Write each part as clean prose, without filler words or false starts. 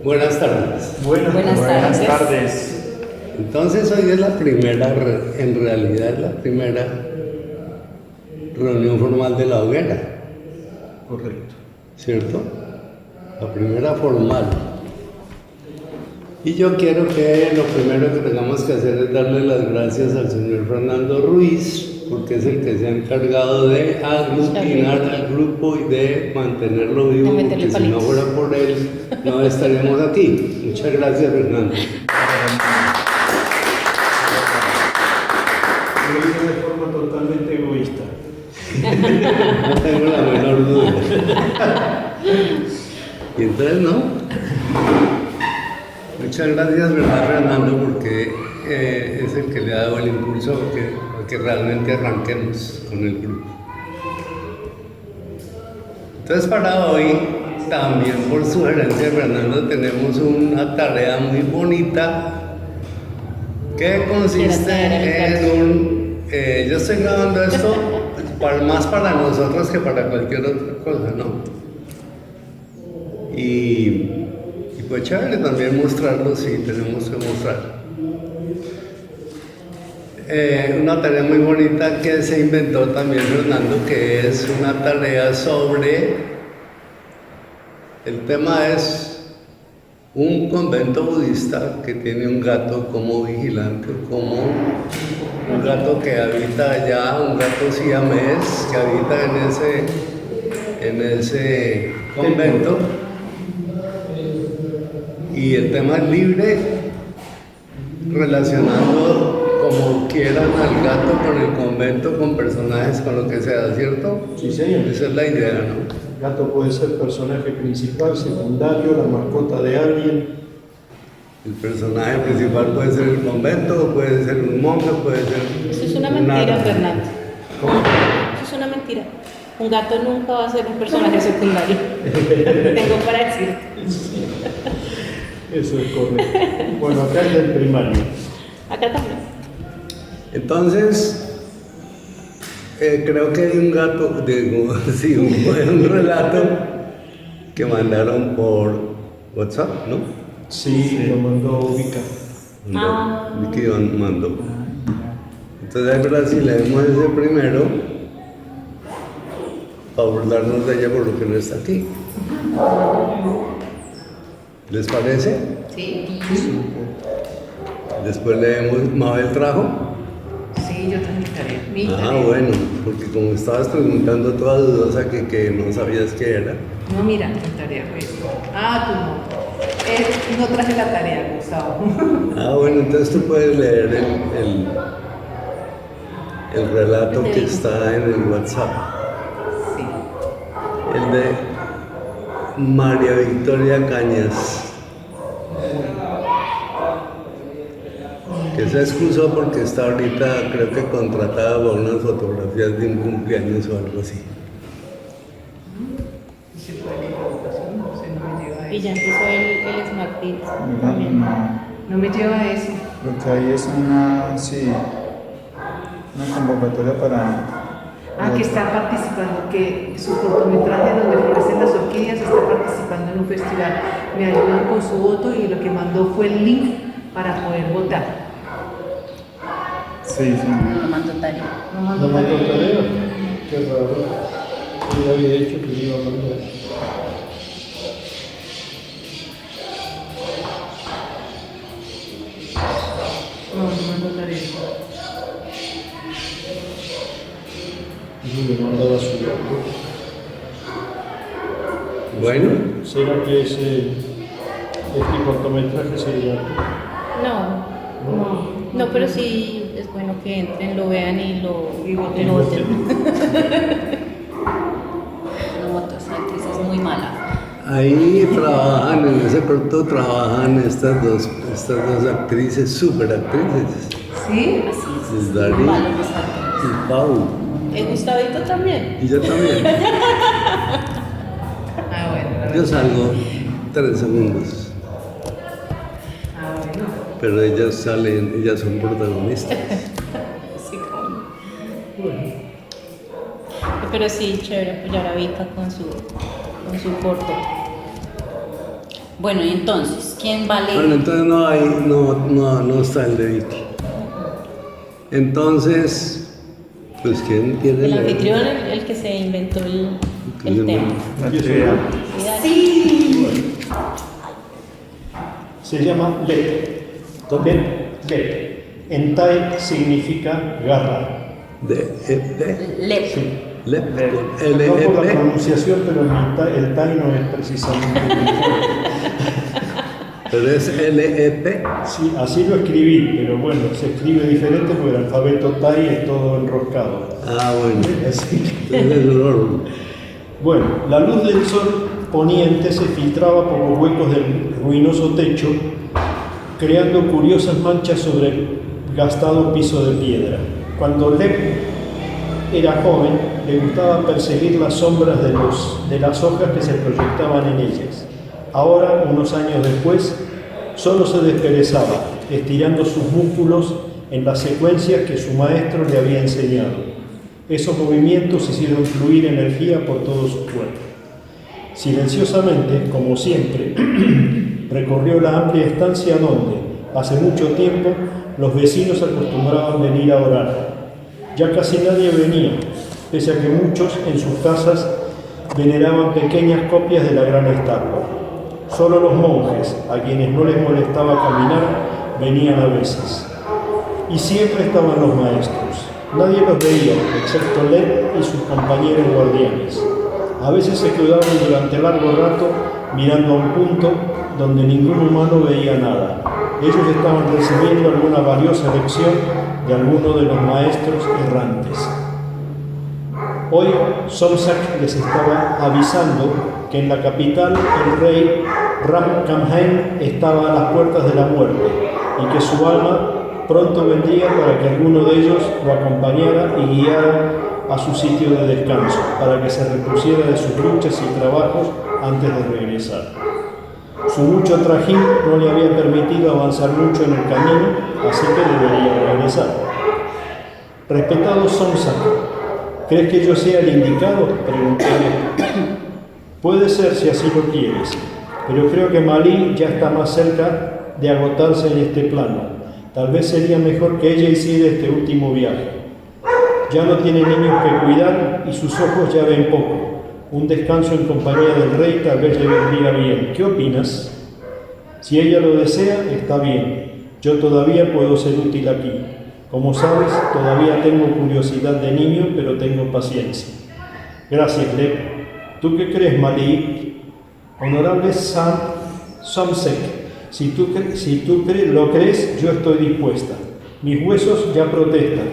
Buenas tardes. Buenas tardes. Entonces hoy es la primera, en realidad es la primera reunión formal de la hoguera. Correcto. ¿Cierto? La primera formal. Y yo quiero que lo primero que tengamos que hacer es darle las gracias al señor Fernando Ruiz, porque es el que se ha encargado de aglutinar al grupo y de mantenerlo vivo, porque si no fuera por él, no estaríamos aquí. Muchas gracias, Fernando. Lo hizo de forma totalmente egoísta. No tengo la menor duda. Y entonces, ¿no? Muchas gracias, ¿verdad, Fernando? Porque es el que le ha dado el impulso a que realmente arranquemos con el grupo. Entonces, para hoy, también por sugerencia de Fernando, tenemos una tarea muy bonita que consiste en yo estoy grabando esto más para nosotros que para cualquier otra cosa, ¿no? Y pues chévere también mostrarlo si tenemos que mostrar. Una tarea muy bonita que se inventó también Fernando, que es una tarea sobre, el tema es un convento budista que tiene un gato como vigilante, como un gato que habita allá, un gato siamés que habita en ese convento. Y el tema es libre, relacionando como quieran al gato con el convento, con personajes, con lo que sea, ¿cierto? Sí, señor. Esa es la idea, ¿no? El gato puede ser personaje principal, secundario, la mascota de alguien. El personaje principal puede ser el convento, puede ser un monje, puede ser... Eso es una mentira, Fernando. ¿Cómo? Eso es una mentira. Un gato nunca va a ser un personaje secundario. Tengo para decirte. Eso es correcto. Bueno, acá es del primario. Acá también. Entonces, creo que hay un gato, digo, sí, un relato que mandaron por WhatsApp, ¿no? Sí, lo mandó Vika. Vicky mandó. Entonces, ahora si leemos ese primero, para burlarnos de ella por lo que no está aquí. ¿Les parece? Sí. Después leemos, ¿Mabel trajo? Sí, yo también estaré. Bueno, porque como estabas preguntando toda dudosa que no sabías qué era. No, mira, qué tarea fue esto. Tú no. No traje la tarea, Gustavo. Bueno, entonces tú puedes leer el relato que está en el WhatsApp. Sí. El de María Victoria Cañas. Que se excusó porque está ahorita, creo que contratada por unas fotografías de un cumpleaños o algo así. ¿Se puede leer la votación? No sé, no me lleva a Y eso. ya empezó el Smart Kids también. No me lleva a eso. Lo que hay es una convocatoria para... Que está participando, que su cortometraje donde florecen las orquídeas está participando en un festival. Me ayudan con su voto y lo que mandó fue el link para poder votar. Sí. No mandó tarea. No ¿No mandó mandó tarea. tarea? Qué raro. Yo había dicho que iba a mandar. No mandó tarea. Y le mandaba su gato. Bueno, ¿Será que este cortometraje sería No, pero sí es bueno que entren, lo vean y lo voten. No voto, esa actriz es muy mala. ahí trabajan, en ese corto trabajan estas dos actrices, super actrices. ¿Sí? Así Es es. Dari Malos los actores. y Pau. Gustavito también. Y yo también. Bueno. Yo salgo 3 segundos. Bueno. Pero ellas son protagonistas. Sí, como. Pero sí, chévere apoyar a Vika con su corto. Bueno, y entonces, ¿quién va a leer? Bueno, entonces no está el dedito. Entonces, pues ¿quién quiere El leer? anfitrión, el que se inventó el tema. la actividad. Sí, Se llama Lep. Lep. En Thai significa garra. Lep. Sí. Lep, con No por la L-E-P. pronunciación, pero el Thai no es precisamente muy fuerte. Pero es L-E-P. Sí, así lo escribí, pero bueno, se escribe diferente porque el alfabeto Thai es todo enroscado. Ah, bueno. Así que- Entonces es dolor. Bueno, la luz del sol poniente se filtraba por los huecos del ruinoso techo, creando curiosas manchas sobre el gastado piso de piedra. Cuando Lep era joven, le gustaba perseguir las sombras de las hojas que se proyectaban en ellas. Ahora, unos años después, solo se desperezaba, estirando sus músculos en las secuencias que su maestro le había enseñado. Esos movimientos hicieron fluir energía por todo su cuerpo. Silenciosamente, como siempre, recorrió la amplia estancia donde, hace mucho tiempo, los vecinos acostumbraban venir a orar. Ya casi nadie venía, pese a que muchos en sus casas veneraban pequeñas copias de la gran estatua. Solo los monjes, a quienes no les molestaba caminar, venían a veces. Y siempre estaban los maestros. Nadie los veía, excepto Lep y sus compañeros guardianes. A veces se quedaban durante largo rato mirando a un punto donde ningún humano veía nada. Ellos estaban recibiendo alguna valiosa lección de alguno de los maestros errantes. Hoy Somsak les estaba avisando que en la capital el rey Ram Kamhain estaba a las puertas de la muerte y que su alma pronto vendría para que alguno de ellos lo acompañara y guiara a su sitio de descanso, para que se repusiera de sus luchas y trabajos antes de regresar. Su mucho trajín no le había permitido avanzar mucho en el camino, así que debería regresar. Respetado Somsak, ¿crees que yo sea el indicado?, pregunté. Puede ser si así lo quieres, pero creo que Malí ya está más cerca de agotarse en este plano. Tal vez sería mejor que ella hiciera este último viaje. Ya no tiene niños que cuidar y sus ojos ya ven poco. Un descanso en compañía del rey tal vez le vendría bien. ¿Qué opinas? Si ella lo desea, está bien. Yo todavía puedo ser útil aquí. Como sabes, todavía tengo curiosidad de niño, pero tengo paciencia. Gracias, Lep. ¿Tú qué crees, Malí? Honorable Somsek, si tú lo crees, yo estoy dispuesta. Mis huesos ya protestan,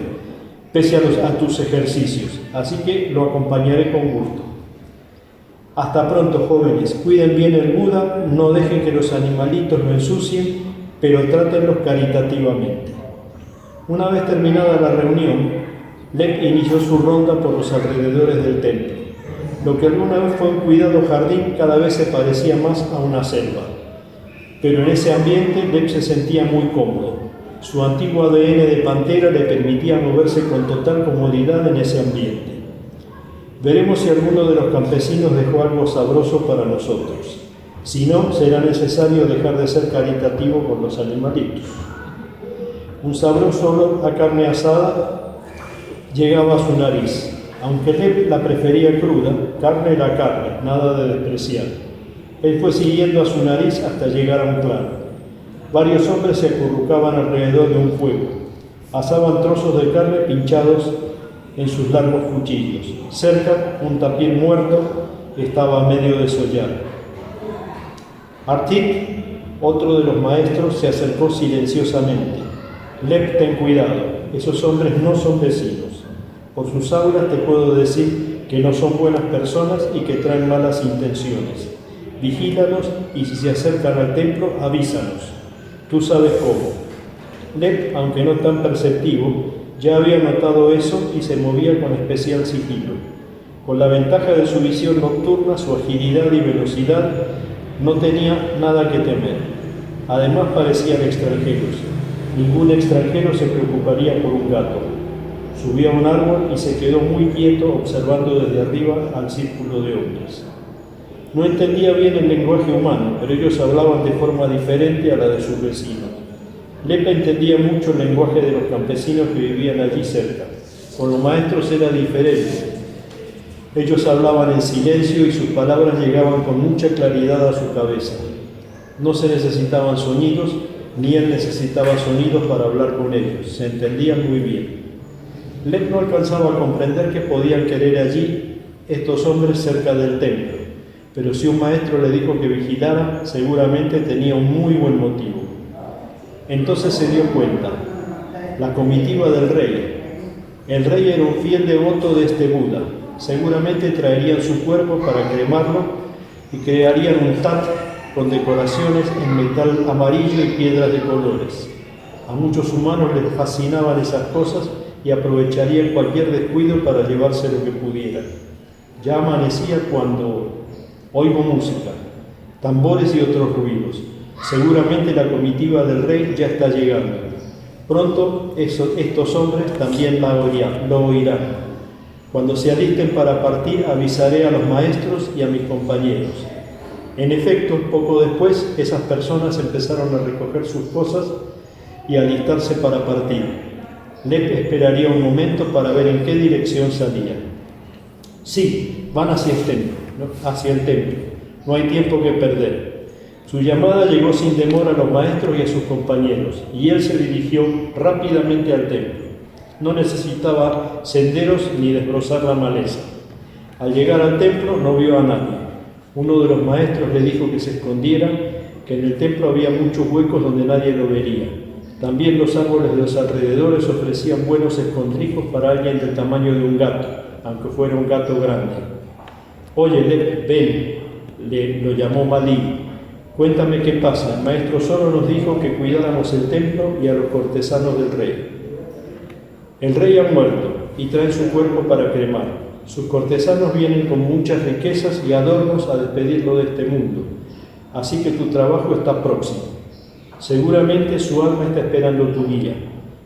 pese a tus ejercicios, así que lo acompañaré con gusto. Hasta pronto, jóvenes. Cuiden bien el Buda, no dejen que los animalitos lo ensucien, pero trátenlos caritativamente. Una vez terminada la reunión, Lep inició su ronda por los alrededores del templo. Lo que alguna vez fue un cuidado jardín cada vez se parecía más a una selva. Pero en ese ambiente Lep se sentía muy cómodo. Su antiguo ADN de pantera le permitía moverse con total comodidad en ese ambiente. Veremos si alguno de los campesinos dejó algo sabroso para nosotros. Si no, será necesario dejar de ser caritativo con los animalitos. Un sabroso olor a carne asada llegaba a su nariz. Aunque Lep la prefería cruda, carne era carne, nada de despreciar. Él fue siguiendo a su nariz hasta llegar a un claro. Varios hombres se acurrucaban alrededor de un fuego. Asaban trozos de carne pinchados en sus largos cuchillos. Cerca, un tapir muerto estaba a medio desollar. Artik, otro de los maestros, se acercó silenciosamente. Lep, ten cuidado, esos hombres no son vecinos. Por sus auras te puedo decir que no son buenas personas y que traen malas intenciones. Vigílalos y si se acercan al templo, avísanos. Tú sabes cómo. Lep, aunque no tan perceptivo, ya había notado eso y se movía con especial sigilo. Con la ventaja de su visión nocturna, su agilidad y velocidad, no tenía nada que temer. Además parecían extranjeros. Ningún extranjero se preocuparía por un gato. Subió a un árbol y se quedó muy quieto observando desde arriba al círculo de hombres. No entendía bien el lenguaje humano, pero ellos hablaban de forma diferente a la de sus vecinos. Lepe entendía mucho el lenguaje de los campesinos que vivían allí cerca. Con los maestros era diferente. Ellos hablaban en silencio y sus palabras llegaban con mucha claridad a su cabeza. No se necesitaban sonidos, ni él necesitaba sonidos para hablar con ellos. Se entendían muy bien. Lep no alcanzaba a comprender qué podían querer allí estos hombres cerca del templo, pero si un maestro le dijo que vigilara, seguramente tenía un muy buen motivo. Entonces se dio cuenta, la comitiva del rey. El rey era un fiel devoto de este Buda. Seguramente traerían su cuerpo para cremarlo y crearían un tat con decoraciones en metal amarillo y piedras de colores. A muchos humanos les fascinaban esas cosas y aprovecharían cualquier descuido para llevarse lo que pudieran. Ya amanecía cuando oigo música, tambores y otros ruidos. Seguramente la comitiva del rey ya está llegando. Pronto estos hombres también lo oirán. Cuando se alisten para partir, avisaré a los maestros y a mis compañeros. En efecto, poco después, esas personas empezaron a recoger sus cosas y a alistarse para partir. Lep esperaría un momento para ver en qué dirección salían. Sí, van hacia el templo. No hay tiempo que perder. Su llamada llegó sin demora a los maestros y a sus compañeros, y él se dirigió rápidamente al templo. No necesitaba senderos ni desbrozar la maleza. Al llegar al templo no vio a nadie. Uno de los maestros le dijo que se escondiera, que en el templo había muchos huecos donde nadie lo vería. También los árboles de los alrededores ofrecían buenos escondrijos para alguien del tamaño de un gato, aunque fuera un gato grande. Oye, Lep, ven, lo llamó Malí. Cuéntame qué pasa. El maestro solo nos dijo que cuidáramos el templo y a los cortesanos del rey. El rey ha muerto y traen su cuerpo para cremar. Sus cortesanos vienen con muchas riquezas y adornos a despedirlo de este mundo. Así que tu trabajo está próximo. Seguramente su alma está esperando tu guía.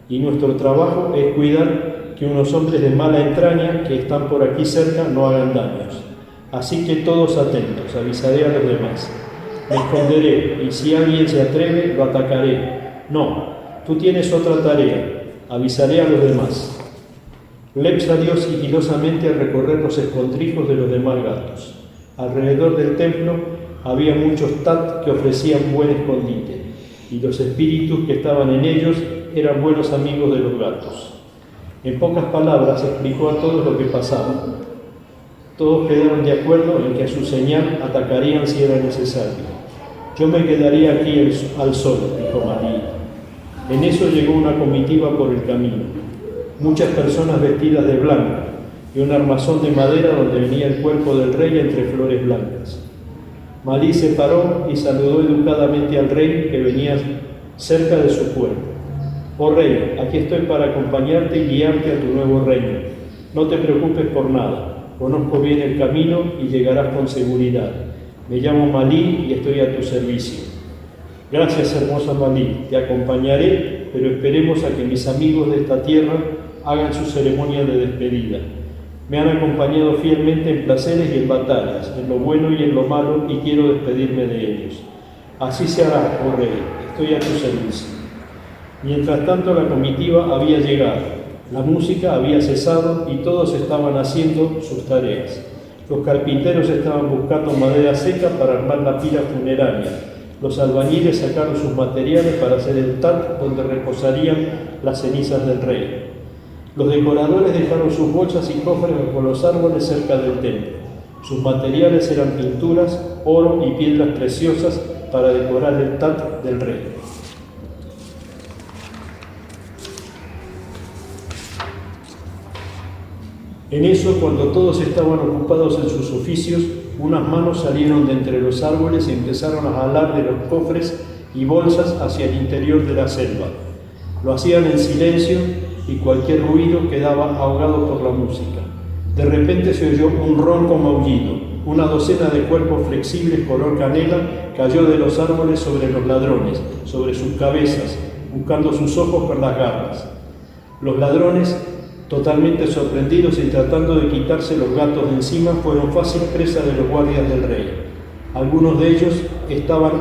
Y nuestro trabajo es cuidar que unos hombres de mala entraña que están por aquí cerca no hagan daños. Así que todos atentos, avisaré a los demás. Me esconderé y si alguien se atreve, lo atacaré. No, tú tienes otra tarea, avisaré a los demás. Lep salió sigilosamente a recorrer los escondrijos de los demás gatos. Alrededor del templo había muchos tat que ofrecían buen escondite, y los espíritus que estaban en ellos eran buenos amigos de los gatos. En pocas palabras explicó a todos lo que pasaba. Todos quedaron de acuerdo en que a su señal atacarían si era necesario. Yo me quedaría aquí al sol, dijo Malí. En eso llegó una comitiva por el camino. Muchas personas vestidas de blanco y un armazón de madera donde venía el cuerpo del rey entre flores blancas. Malí se paró y saludó educadamente al rey que venía cerca de su cuerpo. Oh rey, aquí estoy para acompañarte y guiarte a tu nuevo reino. No te preocupes por nada, conozco bien el camino y llegarás con seguridad. Me llamo Malí y estoy a tu servicio. Gracias, hermosa Malí, te acompañaré, pero esperemos a que mis amigos de esta tierra hagan su ceremonia de despedida. Me han acompañado fielmente en placeres y en batallas, en lo bueno y en lo malo, y quiero despedirme de ellos. Así se hará, oh rey, estoy a tu servicio. Mientras tanto, la comitiva había llegado, la música había cesado y todos estaban haciendo sus tareas. Los carpinteros estaban buscando madera seca para armar la pira funeraria. Los albañiles sacaron sus materiales para hacer el tat donde reposarían las cenizas del rey. Los decoradores dejaron sus bolsas y cofres con los árboles cerca del templo. Sus materiales eran pinturas, oro y piedras preciosas para decorar el tat del rey. En eso, cuando todos estaban ocupados en sus oficios, unas manos salieron de entre los árboles y empezaron a jalar de los cofres y bolsas hacia el interior de la selva. Lo hacían en silencio y cualquier ruido quedaba ahogado por la música. De repente se oyó un ronco maullido. Una docena de cuerpos flexibles color canela cayó de los árboles sobre los ladrones, sobre sus cabezas, buscando sus ojos con las garras. Los ladrones, totalmente sorprendidos y tratando de quitarse los gatos de encima, fueron fácil presa de los guardias del rey. Algunos de ellos estaban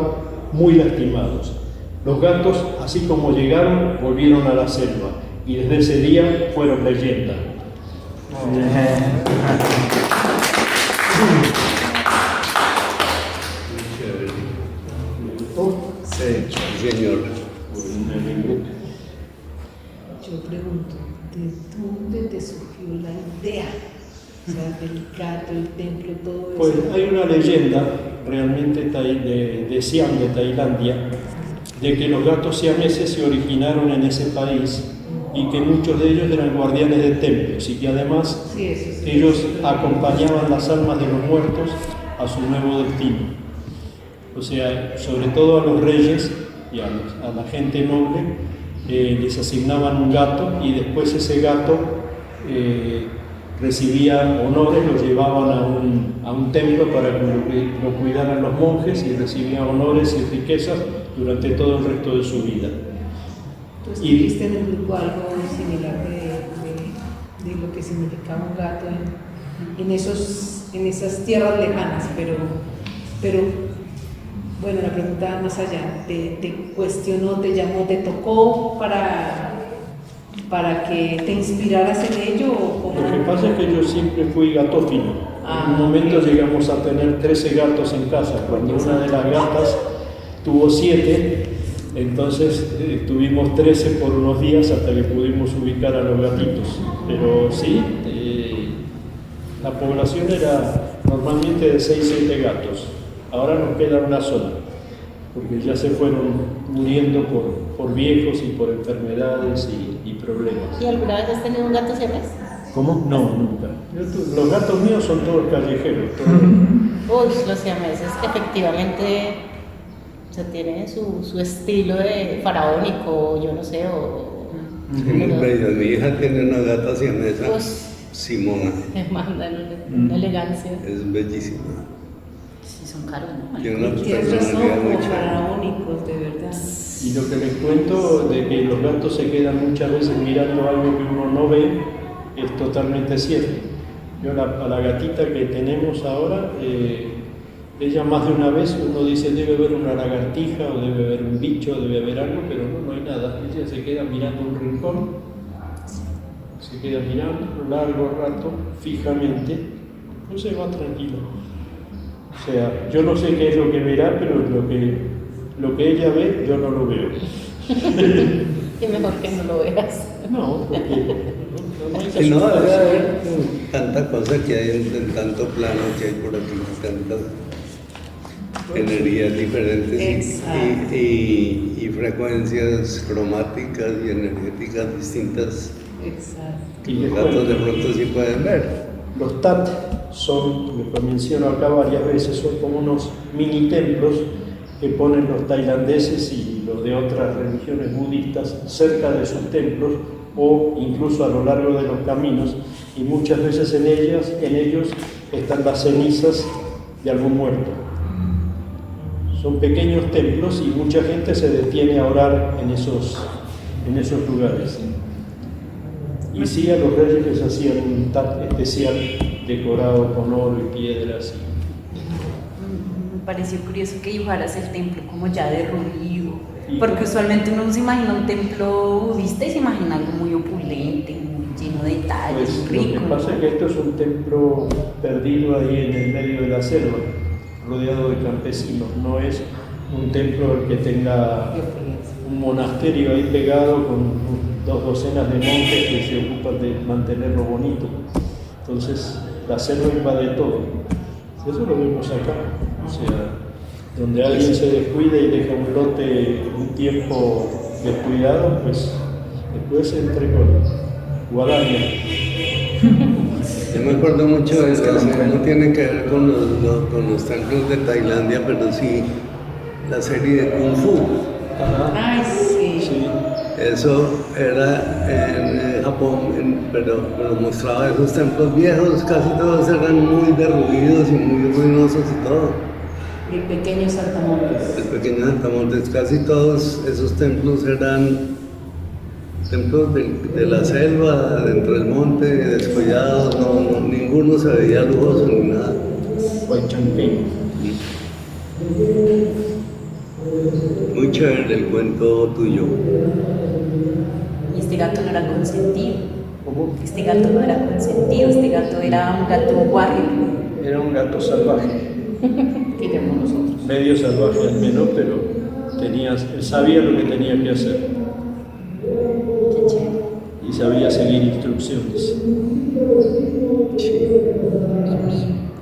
muy lastimados. Los gatos, así como llegaron, volvieron a la selva y desde ese día fueron leyenda. Sí, señor. Yo pregunto, ¿de dónde te surgió la idea? O sea, del gato, el templo, todo eso. Pues hay una leyenda realmente de Siam, de Tailandia, de que los gatos siameses se originaron en ese país y que muchos de ellos eran guardianes de templos y que además Sí, eso sí. ellos acompañaban las almas de los muertos a su nuevo destino. O sea, sobre todo a los reyes y a la gente noble les asignaban un gato y después ese gato recibía honores, lo llevaban a un templo para que lo cuidaran los monjes y recibía honores y riquezas durante todo el resto de su vida. ¿Tú estuviste en el grupo algo similar de lo que significaba un gato en esas tierras lejanas? Pero bueno, la pregunta va más allá. ¿Te cuestionó, te llamó, te tocó para que te inspiraras en ello? ¿O cómo? Lo que pasa es que yo siempre fui gatófilo. En un momento llegamos a tener 13 gatos en casa. Cuando una de las gatas tuvo 7, entonces tuvimos 13 por unos días hasta que pudimos ubicar a los gatitos. Pero sí, la población era normalmente de 6-7 gatos. Ahora nos queda una sola, porque ya se fueron muriendo por viejos y por enfermedades y problemas. ¿Y alguna vez has tenido un gato siamés? ¿Cómo? No, nunca. Los gatos míos son todos callejeros. Todos. Uy, los siameses efectivamente, o sea, tienen su estilo de faraónico, yo no sé, Muy bello. Mi hija tiene una gata siamesa, Pues, Simona. me mandan una elegancia. Es bellísima. Sí, son caros, ¿no? Tiene una Tienes razón, personalidad muy como chévere. faraónicos, de verdad. Y lo que les cuento de que los gatos se quedan muchas veces mirando algo que uno no ve es totalmente cierto. Yo a la gatita que tenemos ahora, ella más de una vez uno dice debe haber una lagartija o debe haber un bicho, debe haber algo, pero no hay nada. Ella se queda mirando un rincón, se queda mirando un largo rato, fijamente, no se va tranquilo. O sea, yo no sé qué es lo que verá, pero lo que ella ve, yo no lo veo. Y mejor que no lo veas. No, porque no hay que Si no, debe asustarse. haber tanta cosa que hay en tanto plano que hay por aquí, tantas energías diferentes Exacto. y frecuencias cromáticas y energéticas distintas Exacto. que los gatos de pronto sí pueden ver. Los tat son, lo menciono acá varias veces, son como unos mini templos que ponen los tailandeses y los de otras religiones budistas cerca de sus templos o incluso a lo largo de los caminos, y muchas veces en ellos están las cenizas de algún muerto. Son pequeños templos y mucha gente se detiene a orar en esos lugares. Y sí, a los reyes les hacían un tat especial decorado con oro y piedras. Me pareció curioso que dibujaras el templo como ya derruido, porque usualmente uno se imagina un templo budista y se imagina algo muy opulente, muy lleno de detalles, Pues, rico. lo que pasa es que esto es un templo perdido ahí en el medio de la selva, rodeado de campesinos. No es un templo el que tenga un monasterio ahí pegado con 2 docenas de monjes que se ocupan de mantenerlo bonito. Entonces la selva invade todo. Eso lo vemos acá. O sea, donde alguien se descuida y deja un lote un tiempo descuidado, pues después se entre con guadaña. Yo me acuerdo mucho de eso, no tiene que ver con los templos de Tailandia, pero sí la serie de Kung Fu. Ajá. Ay, sí. Sí. Eso era en Japón, pero mostraba esos templos viejos, casi todos eran muy derruidos y muy ruinosos y todo. El pequeño Saltamontes. El pequeño Saltamontes, casi todos esos templos eran templos de la selva, dentro del monte, descuidados, ninguno se veía lujoso ni nada. Huaychampín. Muy chévere el cuento tuyo. Y este gato no era consentido. ¿Cómo? Este gato no era consentido, este gato era un gato warrior. Era un gato salvaje, Que tenemos nosotros. medio salvaje al menos, pero él sabía lo que tenía que hacer Qué chévere. y sabía seguir instrucciones. Sí.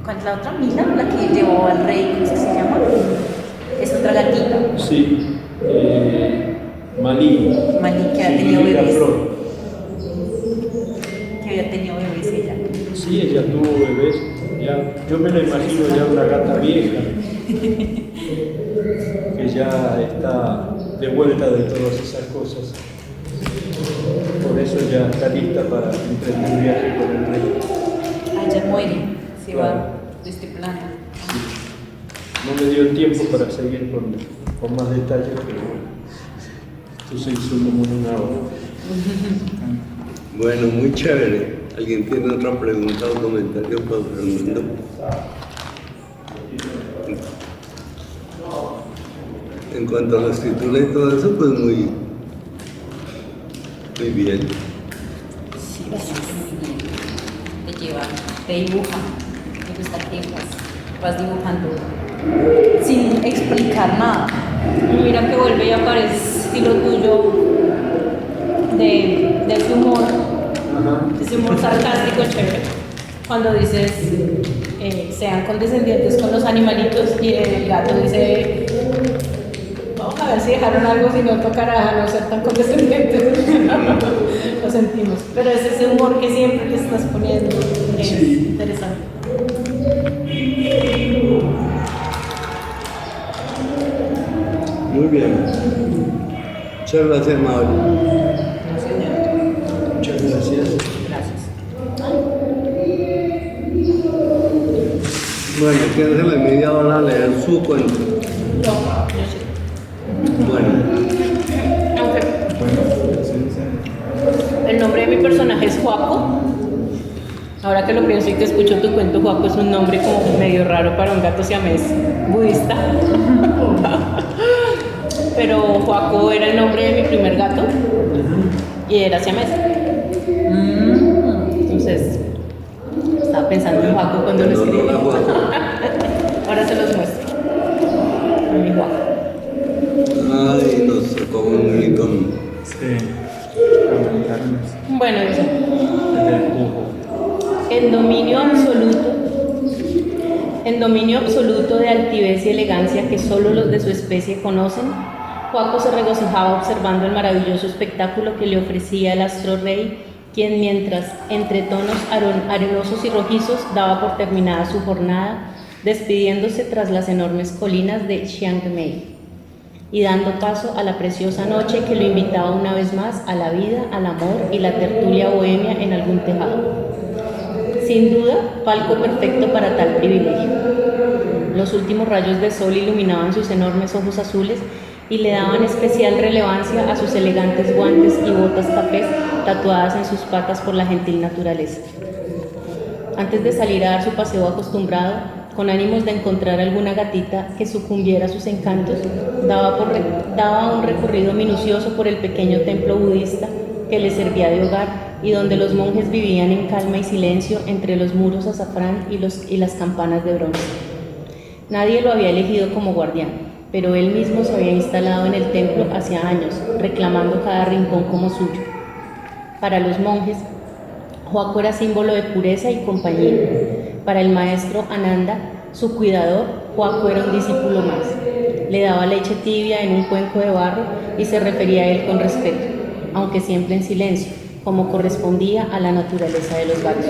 ¿Cuál es la otra? Mila, la que llevó al rey, ¿cómo es que se llama? Es otra gatita. Sí, Malí. Malí, que había tenido significa bebés. flor. Que había tenido bebés ella. Sí, ella tuvo bebés. Ya, yo me la imagino ya una gata vieja, que ya está de vuelta de todas esas cosas. Por eso ya está lista para emprender un viaje con el rey. Ah, ella muere, se Claro. va de este plano. No me dio el tiempo para seguir con más detalles, pero esto se hizo como en una hora. Bueno, muy chévere. ¿Alguien tiene otra pregunta o comentario para Fernando? En cuanto a la escritura y todo eso, pues muy bien. Sí, muy bien. Te lleva, te dibuja. Me gusta que vas dibujando sin explicar nada. Mira que vuelve y aparece estilo tuyo de ese humor, ese humor sarcástico chévere. Cuando dices sean condescendientes con los animalitos y el gato dice vamos a ver si dejaron algo, si no tocará no ser tan condescendientes. Lo sentimos, pero es ese humor que siempre le estás poniendo, es interesante. Muy bien. Muchas gracias, Mauro. Muchas gracias. Gracias. Bueno, ¿quién se le media hora a leer su cuento? Yo sí. Bueno, Aunque Bueno, sí. el nombre de mi personaje es Joaco. Ahora que lo pienso y que escucho tu cuento, Joaco es un nombre como medio raro para un gato siamés budista. Pero Joaco era el nombre de mi primer gato y era siamés. Entonces, estaba pensando en Joaco cuando lo escribí. Hola, Joaco. Ahora se los muestro. Mi Joaco. Ay, nos tocó un licón. Sí. Comentarnos. Bueno, dice. Desde el cubo. En dominio absoluto de altivez y elegancia que solo los de su especie conocen, Joaco se regocijaba observando el maravilloso espectáculo que le ofrecía el astro rey, quien mientras, entre tonos arenosos y rojizos, daba por terminada su jornada, despidiéndose tras las enormes colinas de Chiang Mai y dando paso a la preciosa noche que lo invitaba una vez más a la vida, al amor y la tertulia bohemia en algún tejado. Sin duda, palco perfecto para tal privilegio. Los últimos rayos de sol iluminaban sus enormes ojos azules y le daban especial relevancia a sus elegantes guantes y botas cafés tatuadas en sus patas por la gentil naturaleza. Antes de salir a dar su paseo acostumbrado, con ánimos de encontrar alguna gatita que sucumbiera a sus encantos, daba un recorrido minucioso por el pequeño templo budista que le servía de hogar y donde los monjes vivían en calma y silencio entre los muros azafrán y las campanas de bronce. Nadie lo había elegido como guardián, pero él mismo se había instalado en el templo hacía años, reclamando cada rincón como suyo. Para los monjes, Joaco era símbolo de pureza y compañía. Para el maestro Ananda, su cuidador, Joaco era un discípulo más. Le daba leche tibia en un cuenco de barro y se refería a él con respeto, aunque siempre en silencio, como correspondía a la naturaleza de los gatos.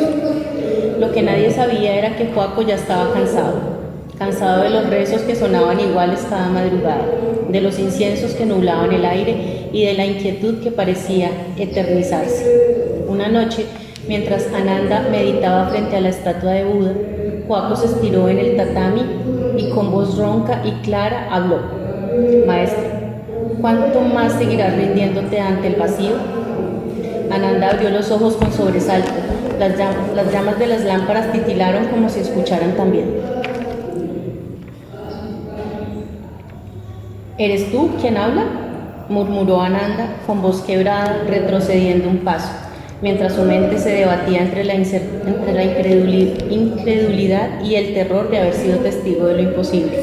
Lo que nadie sabía era que Joaco ya estaba cansado de los rezos que sonaban iguales cada madrugada, de los inciensos que nublaban el aire y de la inquietud que parecía eternizarse. Una noche, mientras Ananda meditaba frente a la estatua de Buda, Joaco se estiró en el tatami y con voz ronca y clara habló: «Maestro, ¿cuánto más seguirás rindiéndote ante el vacío?». Ananda abrió los ojos con sobresalto. Las llamas de las lámparas titilaron como si escucharan también. ¿Eres tú quien habla?, murmuró Ananda con voz quebrada, retrocediendo un paso, mientras su mente se debatía entre la incredulidad y el terror de haber sido testigo de lo imposible.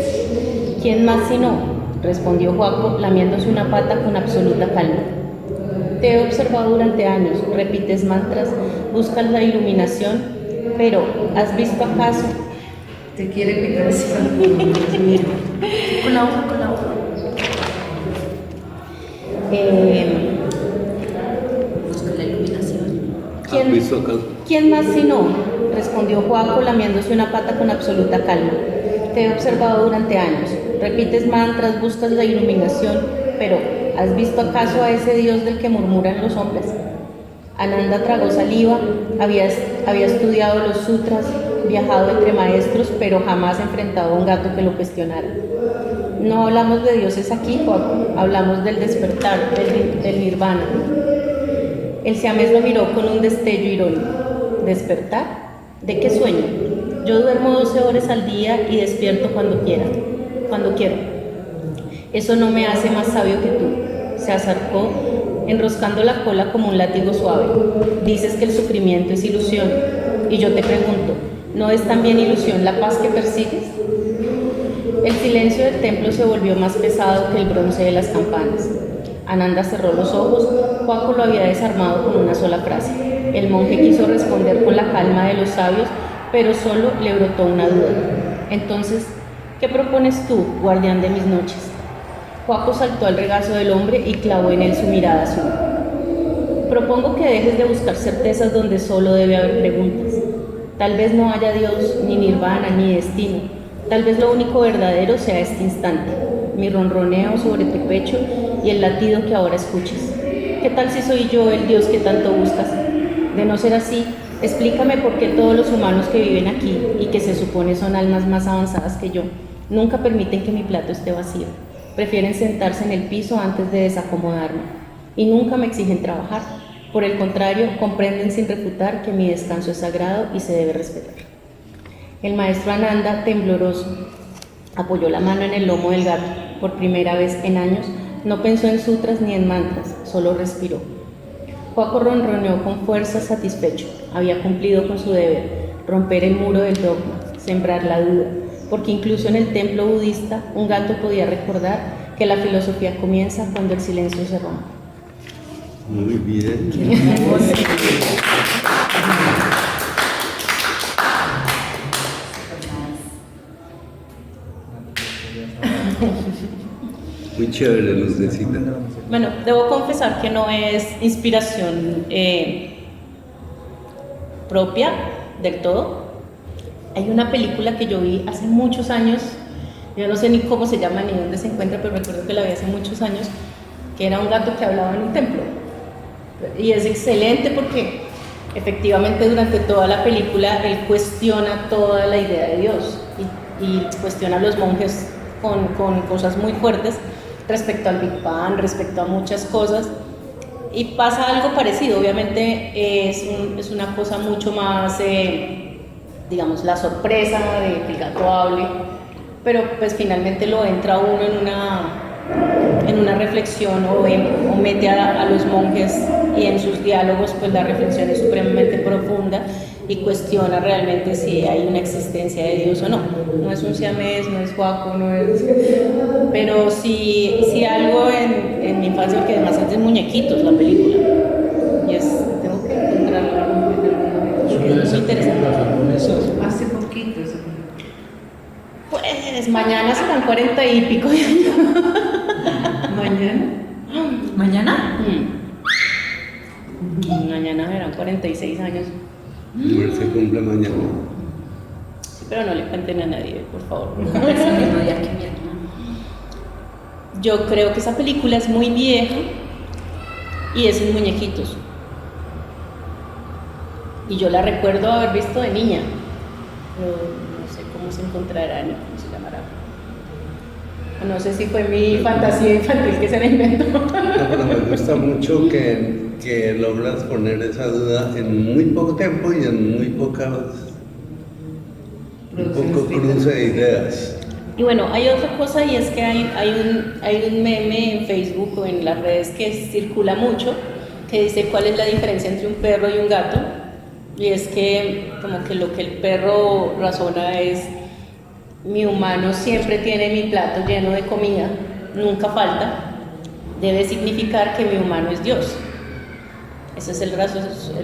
¿Quién más si no?, respondió Joaco, lamiéndose una pata con absoluta calma. Te he observado durante años, repites mantras, buscas la iluminación, pero ¿has visto acaso? Te quiere picar así. Con la hoja, con la hoja. Busca la iluminación. ¿Has visto acá? ¿Quién más si no?, respondió Joaco, lamiéndose una pata con absoluta calma. Te he observado durante años, repites mantras, buscas la iluminación, pero ¿has visto acaso a ese Dios del que murmuran los hombres? Ananda tragó saliva, había estudiado los sutras, viajado entre maestros, pero jamás enfrentado a un gato que lo cuestionara. No hablamos de dioses aquí, Joaco, hablamos del despertar, del nirvana. El siamés lo miró con un destello irónico. ¿Despertar? ¿De qué sueño? Yo duermo 12 horas al día y despierto cuando quiero. Eso no me hace más sabio que tú. Se acercó, enroscando la cola como un látigo suave. Dices que el sufrimiento es ilusión. Y yo te pregunto, ¿no es también ilusión la paz que persigues? El silencio del templo se volvió más pesado que el bronce de las campanas. Ananda cerró los ojos. Joaco lo había desarmado con una sola frase. El monje quiso responder con la calma de los sabios, pero solo le brotó una duda. Entonces, ¿qué propones tú, guardián de mis noches? Joaco saltó al regazo del hombre y clavó en él su mirada azul. Propongo que dejes de buscar certezas donde solo debe haber preguntas. Tal vez no haya Dios, ni nirvana, ni destino. Tal vez lo único verdadero sea este instante, mi ronroneo sobre tu pecho y el latido que ahora escuches. ¿Qué tal si soy yo el Dios que tanto buscas? De no ser así, explícame por qué todos los humanos que viven aquí y que se supone son almas más avanzadas que yo, nunca permiten que mi plato esté vacío. Prefieren sentarse en el piso antes de desacomodarme y nunca me exigen trabajar. Por el contrario, comprenden sin refutar que mi descanso es sagrado y se debe respetar. El maestro Ananda, tembloroso, apoyó la mano en el lomo del gato. Por primera vez en años, no pensó en sutras ni en mantras, solo respiró. Joaco ronroneó con fuerza, satisfecho. Había cumplido con su deber, romper el muro del dogma, sembrar la duda, porque incluso en el templo budista un gato podía recordar que la filosofía comienza cuando el silencio se rompe. Muy bien. Muy chévere, Lucecita. Bueno, debo confesar que no es inspiración propia del todo. Hay una película que yo vi hace muchos años, yo no sé ni cómo se llama ni dónde se encuentra, pero recuerdo que la vi hace muchos años, que era un gato que hablaba en un templo. Y es excelente porque efectivamente durante toda la película él cuestiona toda la idea de Dios y cuestiona a los monjes con cosas muy fuertes respecto al Big Bang, respecto a muchas cosas, y pasa algo parecido. Obviamente es una cosa mucho más, digamos, la sorpresa de que el gato hable, pero pues finalmente lo entra uno en una reflexión o mete a los monjes, y en sus diálogos pues la reflexión es supremamente profunda y cuestiona realmente si hay una existencia de Dios o no. No es un siamés, no es Joaco, no es... Pero sí algo en mi infancia, porque además es de muñequitos la película. Y tengo que encontrarla. Es muy interesante. Hace poquito eso. Pues mañana serán 40 y pico de años. ¿Mañana? ¿Mañana? Mañana serán 46 años. Se cumple mañana. Sí, pero no le cuenten a nadie, por favor. Es el mismo día que mi hermano. Yo creo que esa película es muy vieja y es en muñequitos. Y yo la recuerdo haber visto de niña. Pero no sé cómo se encontrará ni cómo se llamará. No sé si fue mi fantasía infantil que se la inventó. No, pero me gusta mucho que logras poner esa duda en muy poco tiempo y en muy poco cruce de ideas. Y bueno, hay otra cosa y es que hay un meme en Facebook o en las redes que circula mucho que dice cuál es la diferencia entre un perro y un gato. Y es que como que lo que el perro razona es: mi humano siempre tiene mi plato lleno de comida, nunca falta, debe significar que mi humano es Dios. Ese es el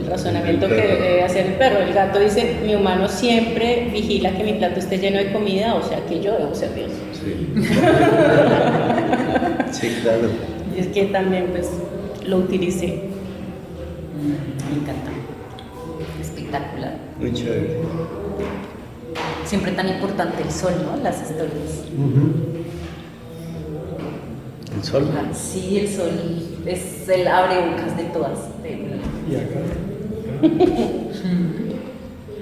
razonamiento que debe hacer el perro. El gato dice: mi humano siempre vigila que mi plato esté lleno de comida, o sea que yo debo ser Dios. Sí. Sí, claro. Y es que también pues lo utilicé. Me encanta. Espectacular. Muy chévere. Siempre tan importante el sol, ¿no? Las historias. El sol. Sí, el sol es el abrebocas de todas. Y acá.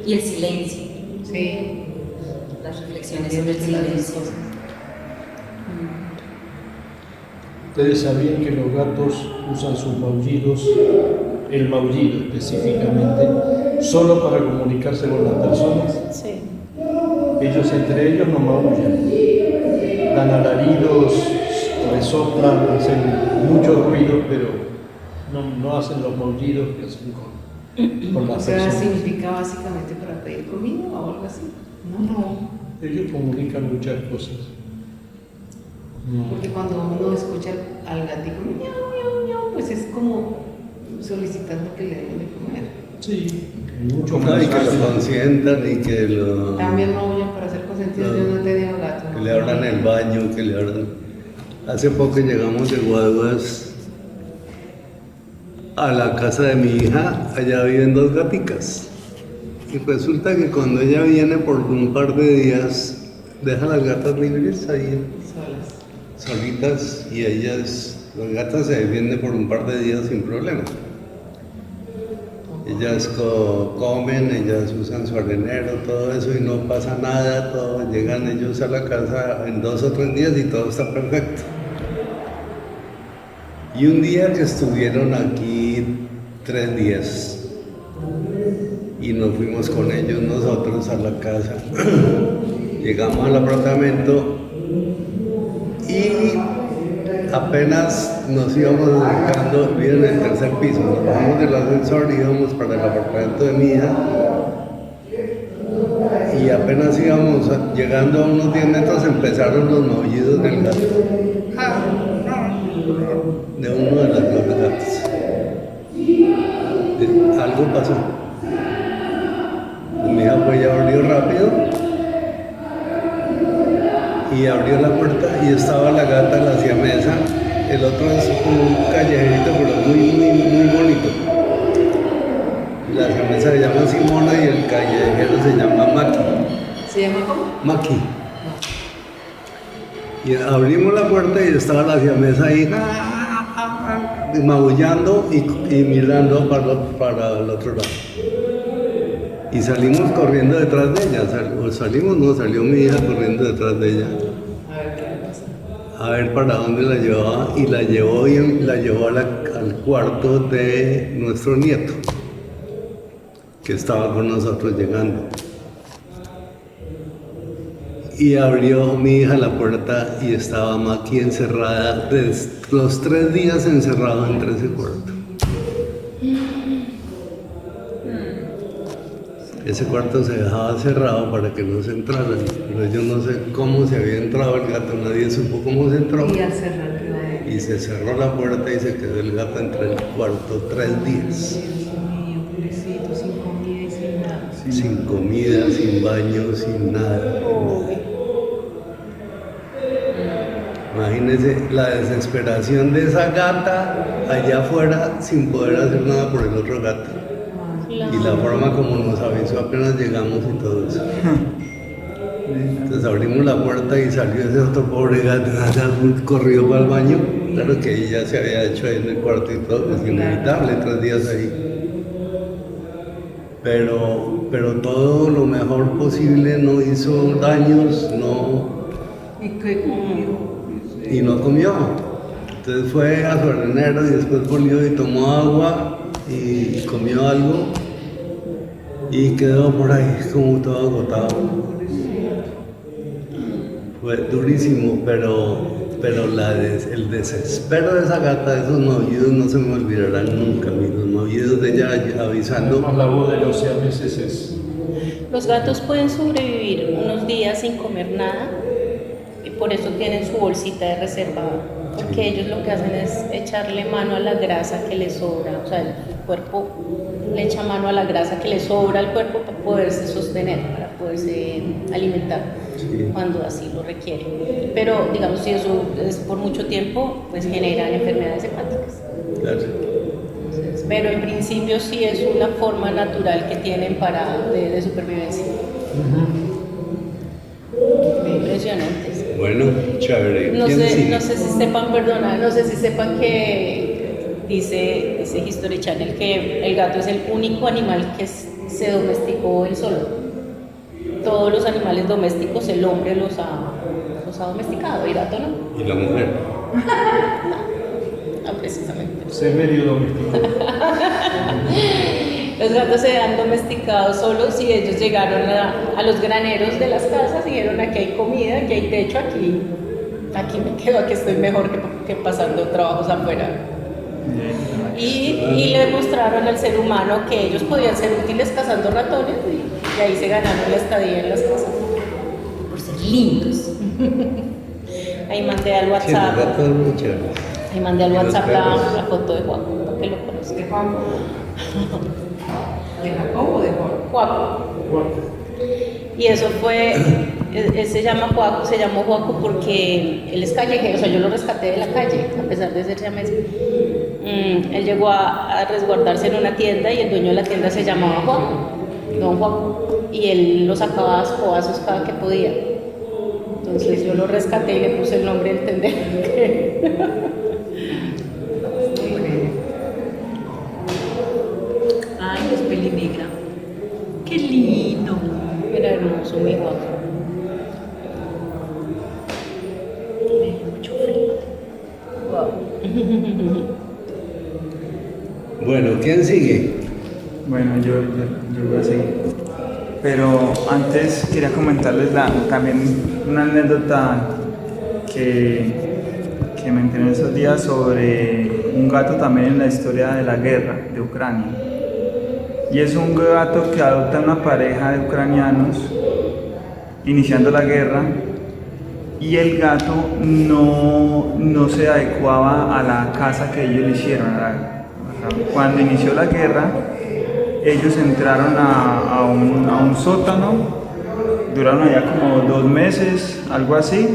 Y el silencio, Sí. las reflexiones sobre el silencio. Ustedes sabían que los gatos usan sus maullidos, el maullido específicamente, solo para comunicarse con las personas. Sí. Ellos entre ellos no maullan, dan alaridos, resoplan, hacen mucho ruido, pero no hacen los maullidos que hacen con O las sea, personas. significa básicamente para pedir comida o algo así. No. Ellos comunican muchas cosas. Porque cuando uno escucha al gatito miau, miau, miau, pues es como solicitando que le den de comer. Sí, mucho No, más y que lo fácil. consientan y que lo... También maullan para ser consentidos. Yo no he tenido gato. Que le abran el baño, que le abran... Hace poco llegamos de Guaduas a la casa de mi hija, allá viven 2 gaticas. Y resulta que cuando ella viene por un par de días, deja las gatas libres ahí, Solas. solitas, y las gatas se defienden por un par de días sin problema. Ellas comen, ellas usan su arenero, todo eso, y no pasa nada, llegan ellos a la casa en 2 o 3 días y todo está perfecto. Y un día que estuvieron aquí 3 días, y nos fuimos con ellos nosotros a la casa, llegamos al apartamento y apenas nos íbamos acercando, viven en el 3er piso, nos bajamos del ascensor y íbamos para el apartamento de mi hija, y apenas íbamos llegando a unos 10 metros empezaron los maullidos del gato, de uno de los 2 gatos. Algo pasó. Mi hija fue y abrió rápido y abrió la puerta y estaba la gata, la siamesa. El otro es un callejerito, pero muy bonito. La siamesa se llama Simona y el callejero se llama Maki. ¿Se llama cómo? Maki. Y abrimos la puerta y estaba la siamesa ahí maullando y mirando para el otro lado. Y salimos corriendo detrás de ella. Salió mi hija corriendo detrás de ella. A ver qué le pasa. A ver para dónde la llevaba, y la llevó al cuarto de nuestro nieto, que estaba con nosotros llegando. Y abrió mi hija la puerta y estaba Maki encerrada, los 3 días encerrado entre ese cuarto. Ese cuarto se dejaba cerrado para que no se entraran, pero yo no sé cómo se había entrado el gato, nadie supo cómo se entró. Y al cerrar, ¿qué va a decir? Y se cerró la puerta y se quedó el gato entre el cuarto 3 días. Dios mío, pobrecito, sin comida y sin nada. Sin comida, sin baño, sin nada. Imagínense la desesperación de esa gata allá afuera sin poder hacer nada por el otro gato. Y la forma como nos avisó apenas llegamos y todo eso. Entonces abrimos la puerta y salió ese otro pobre gato, corrió para el baño. Claro que ella se había hecho ahí en el cuarto y todo, es inevitable, 3 días ahí. Pero todo lo mejor posible, no hizo daños, ¿Y qué comió? y no comió. Entonces fue a su arenero y después volvió y tomó agua y comió algo y quedó por ahí como todo agotado. fue durísimo, pero el desespero de esa gata, esos maullidos no se me olvidarán nunca, los maullidos de ella avisando. Además, la voz de los siameses es... Los gatos pueden sobrevivir unos días sin comer nada y por eso tienen su bolsita de reserva, porque ellos lo que hacen es echarle mano a la grasa que les sobra, o sea, el cuerpo le echa mano a la grasa que le sobra al cuerpo para poderse sostener, para poderse alimentar cuando así lo requiere. Pero digamos, si eso es por mucho tiempo, pues generan enfermedades hepáticas. Claro. Entonces, pero en principio sí es una forma natural que tienen de supervivencia. Impresionantes. Bueno, chévere. No ¿Quién sigue? sé si sepan, perdona, no sé si sepan que dice History Channel que el gato es el único animal que se domesticó él solo. Todos los animales domésticos el hombre los ha domesticado, el gato no. ¿Y la mujer? No, precisamente. Se medio domesticado. Los gatos se han domesticado solos y ellos llegaron a los graneros de las casas y dijeron: aquí hay comida, aquí hay techo, aquí me quedo, aquí estoy mejor que pasando trabajos afuera. Y le demostraron al ser humano que ellos podían ser útiles cazando ratones y ahí se ganaron la estadía en las casas. Por ser lindos. Ahí mandé al Sí, WhatsApp, los gatos muy chéveres. ahí mandé al Y los WhatsApp perros. la foto de Juan, para que lo conozcan. ¿De Juan? ¿De Jacobo o de Juan? Juaco. Y eso fue, él se llama Juaco, se llamó Juaco porque él es callejero, o sea, yo lo rescaté de la calle, a pesar de ser siamés. Él llegó a resguardarse en una tienda y el dueño de la tienda se llamaba Juaco, don Juaco, y él lo sacaba a escobazos cada que podía. Entonces yo lo rescaté y le puse el nombre del tendero. Ay, es peli negra. Qué lindo. Era hermoso, muy guapo. Me dio mucho frío. Bueno, ¿quién sigue? Bueno, yo voy a seguir. Pero antes quería comentarles también una anécdota que me enteré en esos días sobre un gato también en la historia de la guerra de Ucrania. Y es un gato que adopta una pareja de ucranianos iniciando la guerra, y el gato no se adecuaba a la casa que ellos le hicieron. Cuando inició la guerra, ellos entraron a un sótano, duraron allá como 2 meses, algo así,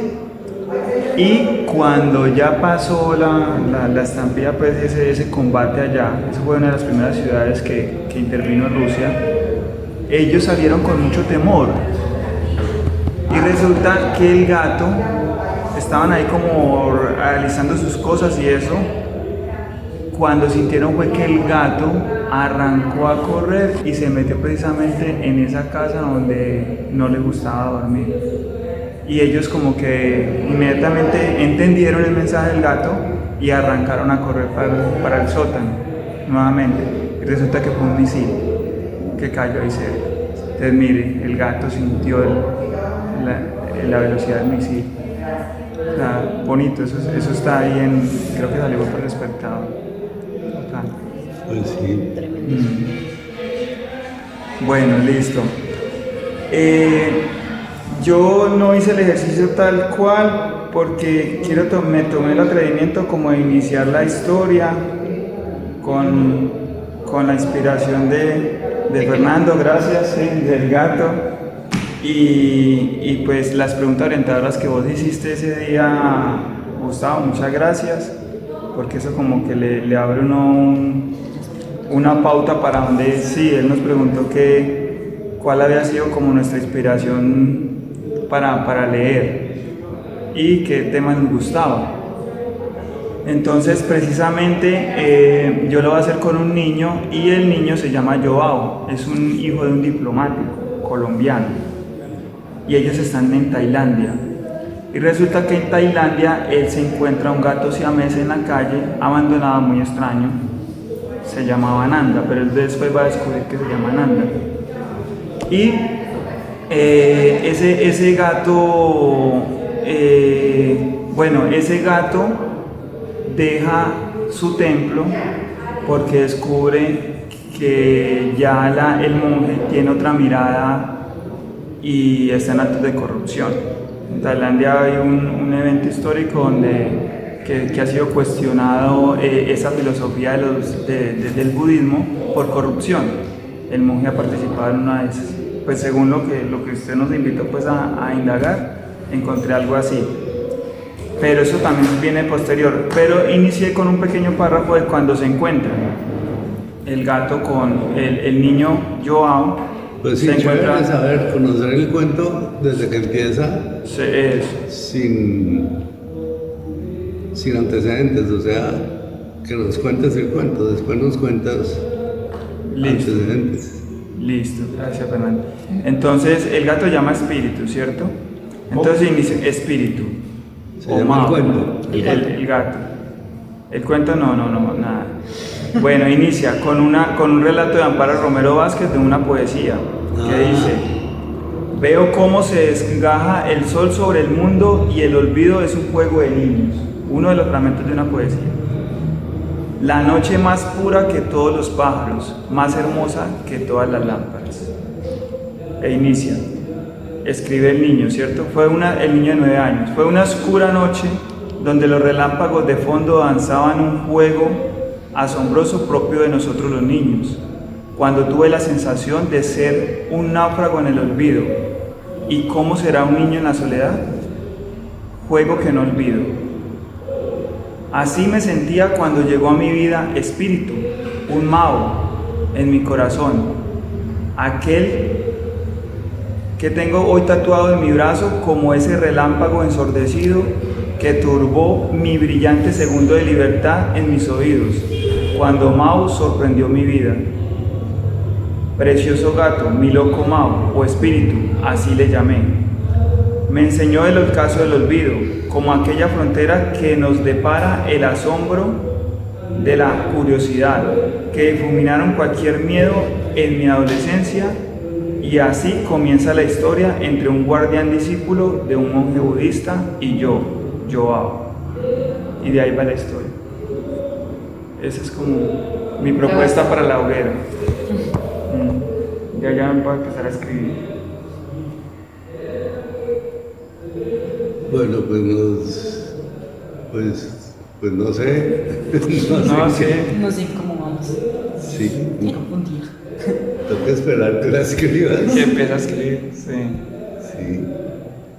y cuando ya pasó la estampida, pues ese combate allá, esa fue una de las primeras ciudades que intervino Rusia, ellos salieron con mucho temor, y resulta que el gato, estaban ahí como realizando sus cosas y eso, cuando sintieron fue que el gato arrancó a correr y se metió precisamente en esa casa donde no le gustaba dormir. Y ellos como que inmediatamente entendieron el mensaje del gato y arrancaron a correr para el sótano nuevamente. Y resulta que fue un misil que cayó ahí cerca. Entonces mire, el gato sintió la velocidad del misil. O sea, bonito, eso está ahí creo que salió por el Espectador. Pues sí. Bueno, listo. Yo no hice el ejercicio tal cual porque me tomé el atrevimiento como de iniciar la historia con la inspiración de Fernando, gracias, del gato. Y pues las preguntas orientadoras que vos hiciste ese día, Gustavo, muchas gracias, porque eso como que le abre una pauta para donde sí, él nos preguntó cuál había sido como nuestra inspiración para leer y qué temas nos gustaba. Entonces precisamente yo lo voy a hacer con un niño y el niño se llama Joao, es un hijo de un diplomático colombiano y ellos están en Tailandia. Y resulta que en Tailandia él se encuentra un gato siamés en la calle, abandonado, muy extraño, se llamaba Nanda, pero él después va a descubrir que se llama Nanda. Y ese gato bueno, ese gato deja su templo porque descubre que ya el monje tiene otra mirada y está en actos de corrupción. En Tailandia hay un evento histórico que ha sido cuestionado esa filosofía del budismo por corrupción. El monje ha participado en una de esas. Pues según lo que usted nos invitó pues a indagar, encontré algo así. Pero eso también viene posterior. Pero inicié con un pequeño párrafo de cuando se encuentran el gato con el niño Joao. Pues sí, se encuentra, chévere saber, conocer el cuento desde que empieza sin antecedentes, o sea, que nos cuentes el cuento, después nos cuentas antecedentes. Listo, gracias Fernando. Entonces el gato llama espíritu, ¿cierto? Entonces inicia espíritu. Se llama el cuento. El gato. El cuento no, nada. Bueno, inicia con un relato de Amparo Romero Vázquez de una poesía que dice: veo cómo se desgaja el sol sobre el mundo y el olvido es un juego de niños. Uno de los fragmentos de una poesía. La noche más pura que todos los pájaros, más hermosa que todas las lámparas. E inicia. Escribe el niño, ¿cierto? El niño de 9 años. Fue una oscura noche donde los relámpagos de fondo danzaban un juego asombroso propio de nosotros los niños, cuando tuve la sensación de ser un náufrago en el olvido. ¿Y cómo será un niño en la soledad? Juego que no olvido. Así me sentía cuando llegó a mi vida espíritu, un Mao en mi corazón, aquel que tengo hoy tatuado en mi brazo como ese relámpago ensordecido que turbó mi brillante segundo de libertad en mis oídos, cuando Mao sorprendió mi vida. Precioso gato, mi loco Mao, o espíritu, así le llamé. Me enseñó el ocaso del olvido, como aquella frontera que nos depara el asombro de la curiosidad, que difuminaron cualquier miedo en mi adolescencia, y así comienza la historia entre un guardián discípulo de un monje budista y yo, Joao. Y de ahí va la historia. Esa es como mi propuesta para la hoguera. Ya me puedo empezar a escribir. Bueno, pues no sé. No sé. No sé cómo vamos. Sí. Un día. Toca esperar que la escribas. Que empieza a escribir, sí. Sí.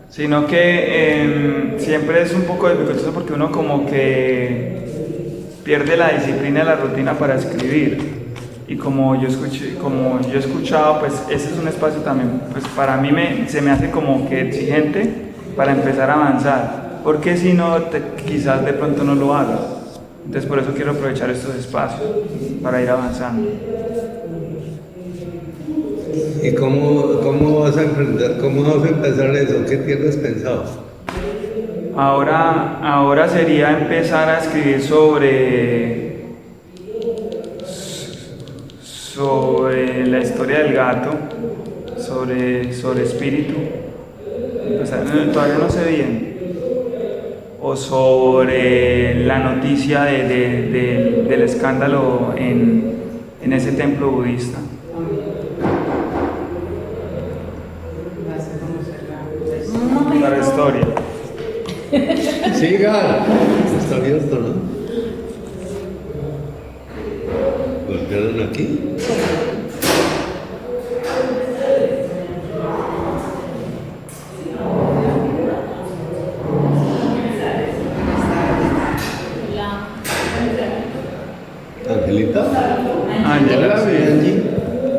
Sino que siempre es un poco dificultoso porque uno como que pierde la disciplina y la rutina para escribir. Y como yo he escuchado, pues ese es un espacio también, pues para mí se me hace como que exigente para empezar a avanzar, porque si no, quizás de pronto no lo haga. Entonces por eso quiero aprovechar estos espacios para ir avanzando. ¿Y cómo vas a emprender? ¿Cómo vas a empezar eso? ¿Qué tienes pensado? Ahora sería empezar a escribir sobre la historia del gato, sobre espíritu. Todavía no sé bien. O sobre la noticia del escándalo en ese templo budista. Para la historia. Siga. Está abierto, ¿no? ¿Golpearon aquí? ¿Angelita? Ángela, Hola, sí. Angie.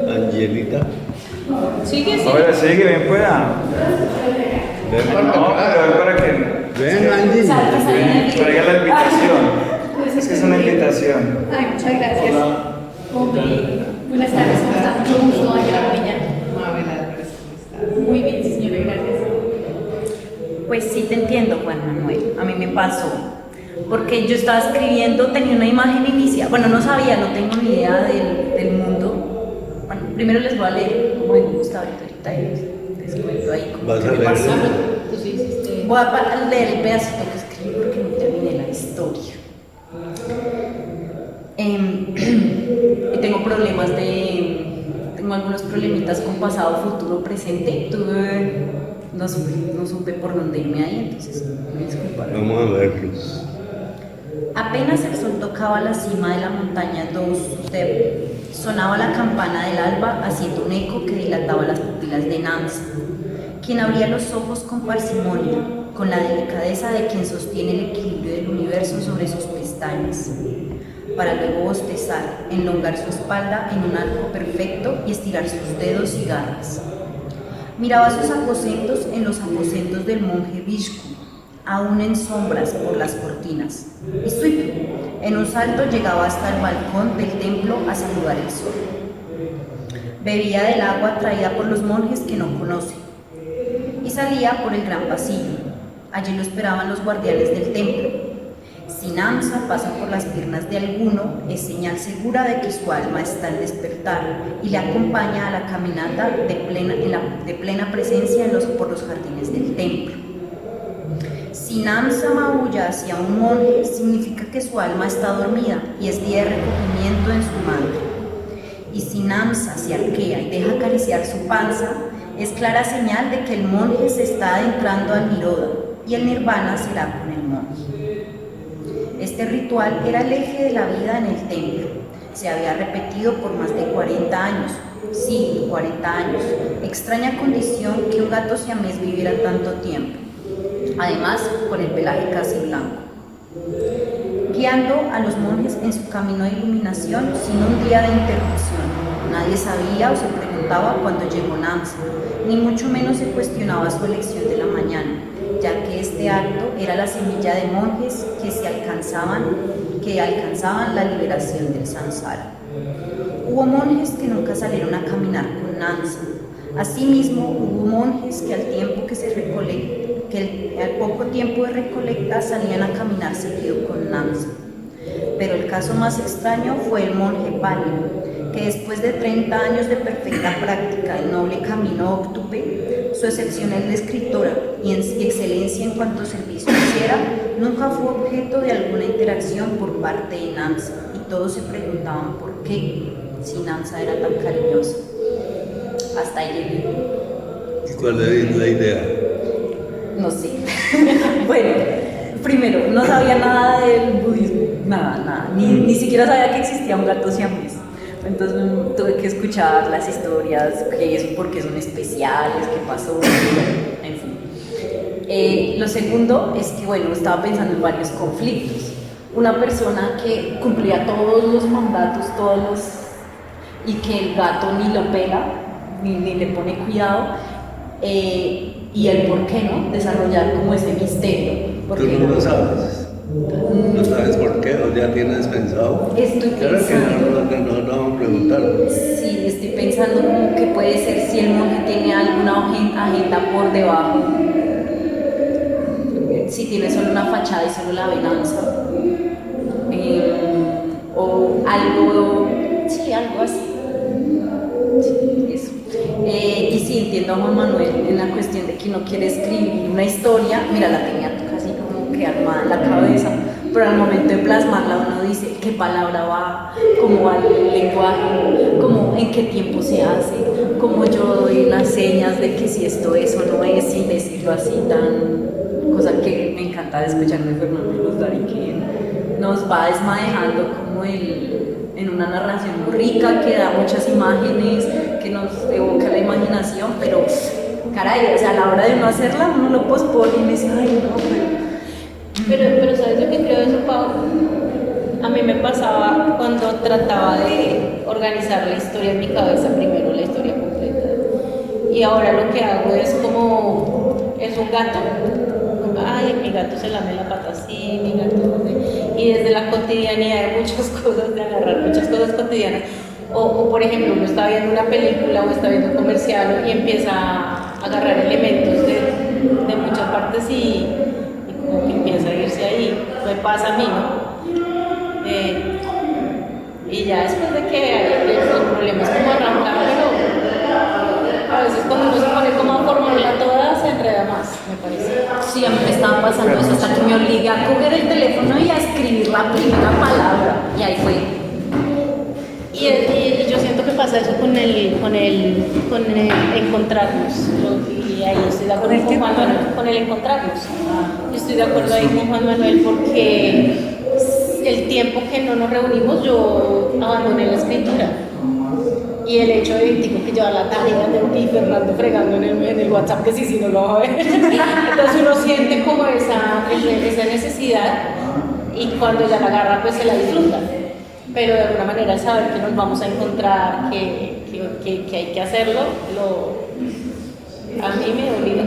Angelita. Sigue, sigue. Ahora sigue, bien pueda. Ven para No, acá. pero es para que Ven, Angie. traiga la invitación. Es que es una invitación. Ay, muchas gracias. Buenas tardes, ¿cómo están? Mucho gusto, Ángela Mariña. Muy bien, sí, señora, gracias. Pues sí te entiendo, Juan Manuel. A mí me pasó. Porque yo estaba escribiendo, tenía una imagen inicial. Bueno, no sabía, no tengo ni idea del mundo. Bueno, primero les voy a leer cómo me gusta ahorita y les cuento ahí cómo ¿Vas a me leer? pasó. Tú sí hiciste voy a leer el pedacito que escribí porque no terminé la historia. Y tengo problemas tengo algunos problemitas con pasado, futuro, presente. No supe por dónde irme ahí, entonces me disculparán. Vamos a verlos. Apenas el sol tocaba la cima de la montaña Doustep, sonaba la campana del alba haciendo un eco que dilataba las pupilas de Nancy, quien abría los ojos con parsimonia, con la delicadeza de quien sostiene el equilibrio del universo sobre sus pestañas, para luego bostezar, enlongar su espalda en un arco perfecto y estirar sus dedos y garras. Miraba sus aposentos en los aposentos del monje Vishnu, aún en sombras por las cortinas, y ¡suip! En un salto llegaba hasta el balcón del templo a saludar el sol. Bebía del agua traída por los monjes que no conoce, y salía por el gran pasillo. Allí lo esperaban los guardianes del templo. Si Namsa pasa por las piernas de alguno, es señal segura de que su alma está al despertar y le acompaña a la caminata de plena presencia por los jardines del templo. Si Namsa maulla hacia un monje, significa que su alma está dormida y es día de recogimiento en su madre. Y si Namsa se arquea y deja acariciar su panza, es clara señal de que el monje se está adentrando al Niroda y el Nirvana será con el monje. Este ritual era el eje de la vida en el templo. Se había repetido por más de 40 años. Sí, 40 años. Extraña condición que un gato siamés viviera tanto tiempo. Además, con el pelaje casi blanco. Guiando a los monjes en su camino de iluminación sin un día de interrupción. Nadie sabía o se preguntaba cuándo llegó Namsa, ni mucho menos se cuestionaba su elección de la mañana, ya que este acto era la semilla de monjes que alcanzaban la liberación del samsara. Hubo monjes que nunca salieron a caminar con Namsa. Asimismo, hubo monjes que al poco tiempo de recolecta salían a caminar seguido con Namsa. Pero el caso más extraño fue el monje Pali, que después de 30 años de perfecta práctica del noble camino óctupe, su excepcional escritora y excelencia en cuanto servicio hiciera, nunca fue objeto de alguna interacción por parte de Namsa, y todos se preguntaban por qué, si Namsa era tan cariñosa. Hasta ahí llegué. ¿Y cuál es la idea? No sé. Bueno, primero, no sabía nada del budismo, nada. Ni siquiera sabía que existía un gato siamés. Entonces tuve que escuchar las historias, por qué son especiales, qué pasó, en fin. Lo segundo es que, bueno, estaba pensando en varios conflictos. Una persona que cumplía todos los mandatos, y que el gato ni lo pela, ni le pone cuidado, y el por qué, ¿no? Desarrollar como ese misterio. ¿Tú no lo sabes? ¿No sabes por qué? ¿O ya tienes pensado? Estoy claro pensando. Que no vamos a preguntar. Sí, estoy pensando como que puede ser si el monje tiene alguna agenda por debajo. Si tiene solo una fachada y solo la venanza. O algo. Sí, algo así. Sí, eso. Y sí, entiendo a Juan Manuel en la cuestión de que no quiere escribir una historia. Mira, la tenía casi como que armada en la cabeza, pero al momento de plasmarla uno dice qué palabra va, cómo va el lenguaje, cómo, en qué tiempo se hace, cómo yo doy las señas de que si esto es o no es, sin decirlo así cosa que me encanta de escuchar de Fernando Luzari, que nos va desmadejando como en una narración muy rica, que da muchas imágenes, que nos evoca la imaginación, pero caray, o sea, a la hora de no hacerla uno lo pospone y me dice, ay no, pero ¿sabes lo que creo de eso, Pau? A mí me pasaba cuando trataba de organizar la historia en mi cabeza, primero la historia completa, y ahora lo que hago es como, es un gato, ay, mi gato se lame la pata así, mi gato, y desde la cotidianidad de muchas cosas, de agarrar muchas cosas cotidianas, o por ejemplo, uno está viendo una película o está viendo un comercial y empieza a agarrar elementos de muchas partes y como que empieza a irse ahí, me pasa a mí, ¿no? Y ya después de que el problema es como arrancar, pero a veces cuando uno se pone como a formarla toda, se enreda pueda más, me parece. Sí, a mí me estaba pasando eso hasta que me obligué a coger el teléfono y a escribir la primera palabra. Y ahí fue. Y yo siento que pasa eso con el encontrarnos. Y ahí estoy de acuerdo con Juan Manuel, con el encontrarnos. Yo estoy de acuerdo ahí con Juan Manuel porque el tiempo que no nos reunimos yo abandoné la escritura. Y el hecho de que lleva la tarea de y Fernando fregando en el WhatsApp, que sí, no lo va a ver. Entonces uno siente como esa necesidad y cuando ya la agarra pues se la disfruta. Pero de alguna manera saber que nos vamos a encontrar, que hay que hacerlo, a mí me obliga.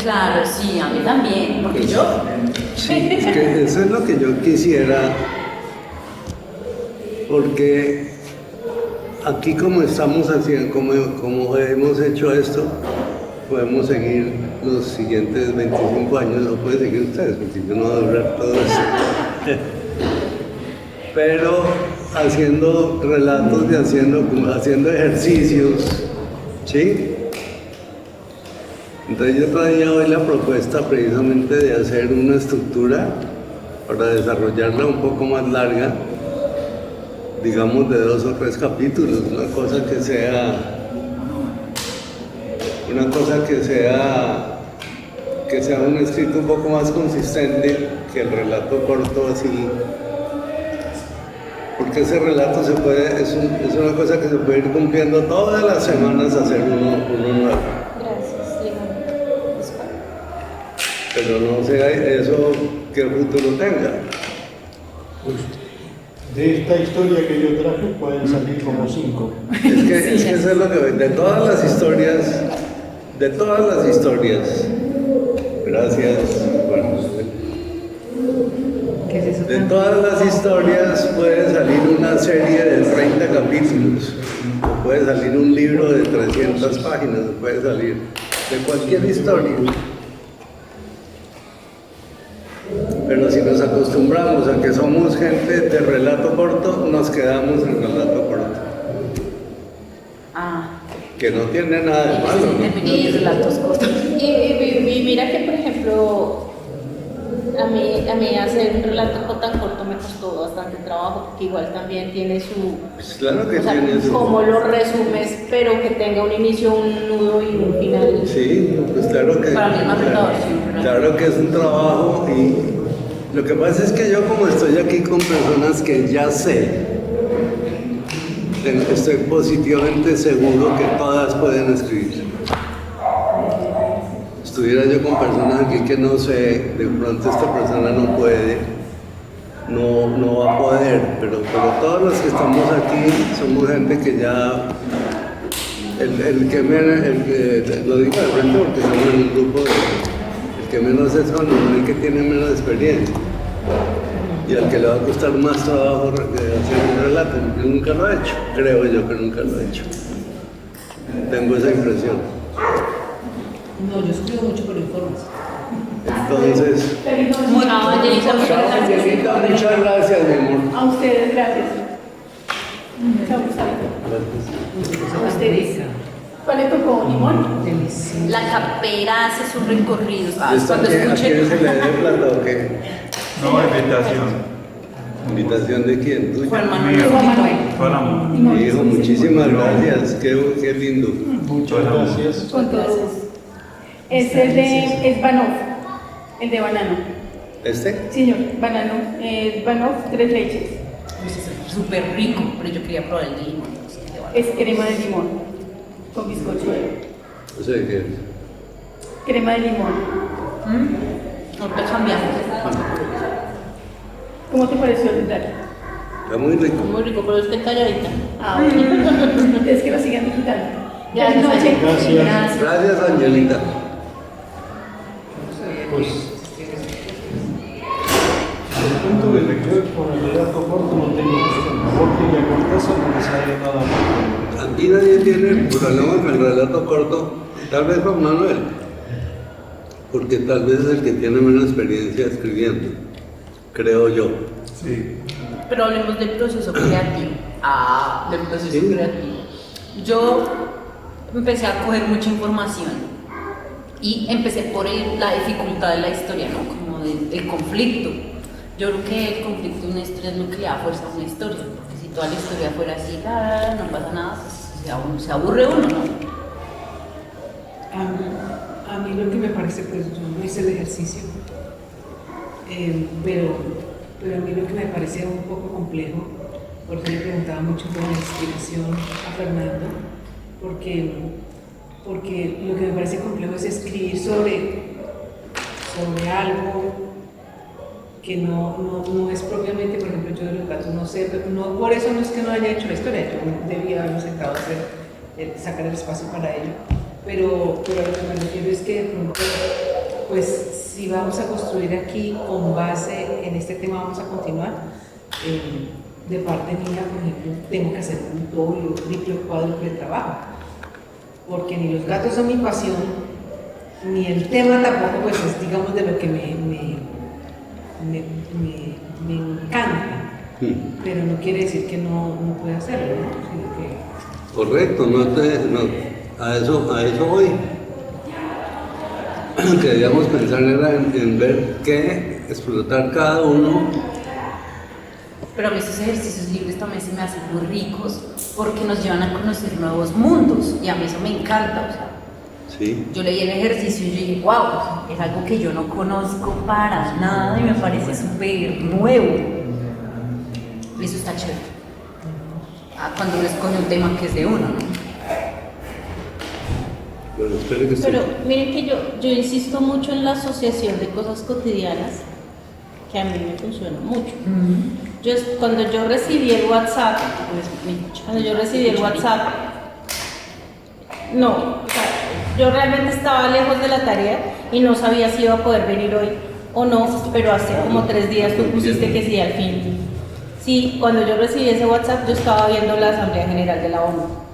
Claro, sí, a mí también, porque yo... Sí, es que eso es lo que yo quisiera, porque aquí como estamos haciendo, como hemos hecho esto, podemos seguir los siguientes 25 años, lo pueden seguir ustedes, porque yo no voy a durar todo esto. Pero haciendo relatos y haciendo ejercicios, ¿sí? Entonces yo traía hoy la propuesta precisamente de hacer una estructura para desarrollarla un poco más larga, digamos de 2 o 3 capítulos, una cosa que sea un escrito un poco más consistente que el relato corto así, porque ese relato es una cosa que se puede ir cumpliendo todas las semanas, hacer uno nuevo. Gracias, Pero no sé eso qué futuro tenga. Pues, de esta historia que yo traje pueden salir como 5. Es que eso es lo que de todas las historias, gracias, bueno, ¿Qué es eso? de todas las historias puede salir una serie de 30 capítulos, o puede salir un libro de 300 páginas, o puede salir de cualquier historia. Pero si nos acostumbramos a que somos gente de relato corto, nos quedamos en relato corto. Que no tiene nada de malo, ¿no? Y relatos cortos. Y mira que, por ejemplo, a mí hacer un relato tan corto me costó bastante trabajo, porque igual también tiene su... Pues claro que o sea, tiene su... como lo resumes, pero que tenga un inicio, un nudo y un final. Sí, pues claro que... Para mí es más retador siempre. Claro que es un trabajo y lo que pasa es que yo como estoy aquí con personas que ya sé, estoy positivamente seguro que todas pueden escribir. Estuviera yo con personas aquí que no sé, de pronto esta persona no puede, no va a poder, pero todos los que estamos aquí somos gente que ya, lo digo de frente porque somos en un grupo, el que menos es con el que tiene menos experiencia. Y al que le va a costar más trabajo hacer un relato, yo nunca lo he hecho, creo yo que nunca lo he hecho. Tengo esa impresión. No, yo escribo mucho por informes. Entonces, Angelita, muchas gracias, mi amor. A ustedes, gracias. Chao, Gustavo. A ustedes. ¿Cuál le tocó? ¿Limón? Delicioso. La capera hace sus recorridos. ¿Esto Cuando a quién se escuchen... le dé plata o qué? No, invitación. ¿Invitación de quién? ¿Tuya? Juan Manuel. Juan Manuel. Hola. Mi hijo, muchísimas gracias, qué lindo. Muchas gracias. Con todos. Es Banov, el de banano. ¿Este? Señor, banano. Banov, 3 leches. Súper rico, pero yo quería probar el de limón. Es crema de limón con bizcocho. O sea que... Crema de limón. Nosotros cambiamos. ¿Cómo te pareció el detalle? Está muy rico. muy rico, pero esté calladita. Ah, bueno. Es que lo sigan digitando. Gracias, noche. Gracias. Gracias, Angelita. Pues, el punto de lectura con el relato corto no tengo problema. Porque ya Cortázar no me sale nada más. Aquí nadie tiene problema con el relato corto, tal vez Juan Manuel, porque tal vez es el que tiene menos experiencia escribiendo, creo yo. Sí. Pero hablemos del proceso creativo. Del proceso Sí. creativo. Yo empecé a coger mucha información Y empecé por la dificultad de la historia, ¿no? Como el conflicto. Yo creo que el conflicto de una historia es lo que le da fuerza a una historia, porque si toda la historia fuera así, no pasa nada, pues, se aburre uno, ¿no? A mí lo que me parece, pues yo no hice el ejercicio, pero a mí lo que me parece un poco complejo, por eso le preguntaba mucho por la inspiración a Fernando, porque lo que me parece complejo es escribir sobre algo que no es propiamente, por ejemplo, yo de los gatos no sé, pero no, por eso no es que no haya hecho la historia, yo debía haberme sentado a sacar el espacio para ello, pero a lo que me refiero es que de pronto, pues si vamos a construir aquí con base en este tema, vamos a continuar, de parte mía, por ejemplo, tengo que hacer un doble o triple o cuádruple trabajo, porque ni los gatos son mi pasión, ni el tema tampoco, pues es, digamos, de lo que me encanta, pero no quiere decir que no pueda hacerlo, ¿no? Sino que... Correcto, a eso voy. Que debíamos pensar era en ver qué explotar cada uno. Pero a mí estos ejercicios libres también se me hacen muy ricos porque nos llevan a conocer nuevos mundos y a mí eso me encanta. O sea, Sí. yo leí el ejercicio y yo dije, wow, es algo que yo no conozco para nada y me parece súper nuevo. Y eso está chévere. Cuando uno escoge un tema que es de uno, ¿no? Bueno, espero que Pero miren que yo insisto mucho en la asociación de cosas cotidianas que a mí me funciona mucho. Cuando yo recibí el WhatsApp, no, o sea, yo realmente estaba lejos de la tarea y no sabía si iba a poder venir hoy o no, pero hace como 3 días tú pusiste que sí al fin. Sí, cuando yo recibí ese WhatsApp yo estaba viendo la Asamblea General de la ONU.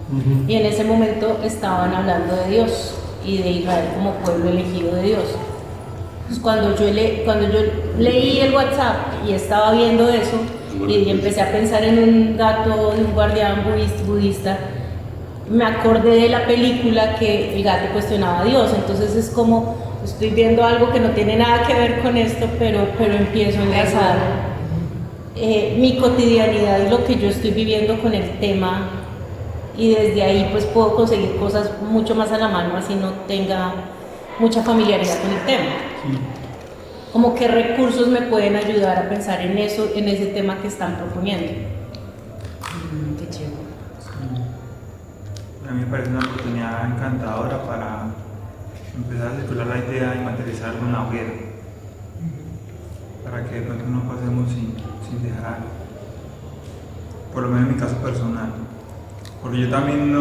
Y en ese momento estaban hablando de Dios y de Israel como pueblo elegido de Dios. Entonces, cuando yo leí el WhatsApp y estaba viendo eso y empecé a pensar en un gato de un guardián budista, me acordé de la película que el gato cuestionaba a Dios. Entonces es como, estoy viendo algo que no tiene nada que ver con esto, pero empiezo a enlazar mi cotidianidad y lo que yo estoy viviendo con el tema. Y desde ahí pues puedo conseguir cosas mucho más a la mano, así no tenga mucha familiaridad con el tema. Como qué recursos me pueden ayudar a pensar en eso, en ese tema que están proponiendo. Qué chévere. A mí me parece una oportunidad encantadora para empezar a circular la idea y materializar algo en la hoguera, para que de pronto no pasemos sin dejar algo, por lo menos en mi caso personal. Porque yo también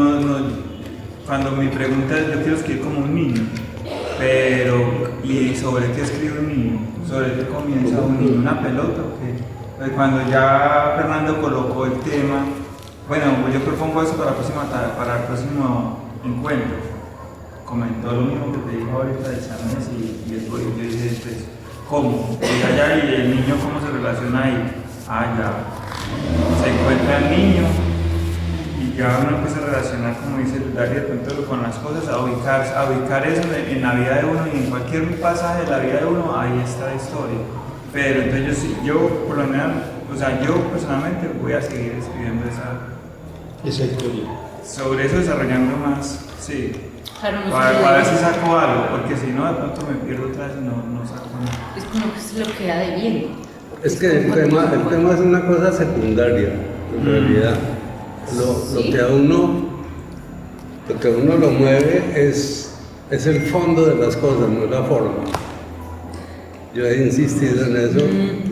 cuando mi pregunta es, yo quiero escribir como un niño, pero ¿y sobre qué escribe un niño? ¿Sobre qué comienza un niño? ¿Una pelota o qué? Pues cuando ya Fernando colocó el tema, bueno, yo propongo eso para el próximo encuentro. Comentó lo mismo que te dijo ahorita de exámenes y después yo dije, pues, ¿cómo? Y allá y el niño cómo se relaciona ahí. Ya se encuentra el niño. Ya uno empieza a relacionar, como dice Darío, de pronto con las cosas, a ubicar eso en la vida de uno y en cualquier pasaje de la vida de uno, ahí está la historia. Pero entonces yo por lo menos, o sea, yo personalmente voy a seguir escribiendo Esa historia. sobre eso, desarrollando más, sí. Claro, no Para ver si saco algo, porque si no, de pronto me pierdo otra vez y no saco nada. Es como que se lo queda debiendo. Es que el tema es una cosa secundaria, en realidad. Lo que a uno lo mueve es el fondo de las cosas, no la forma. Yo he insistido en eso,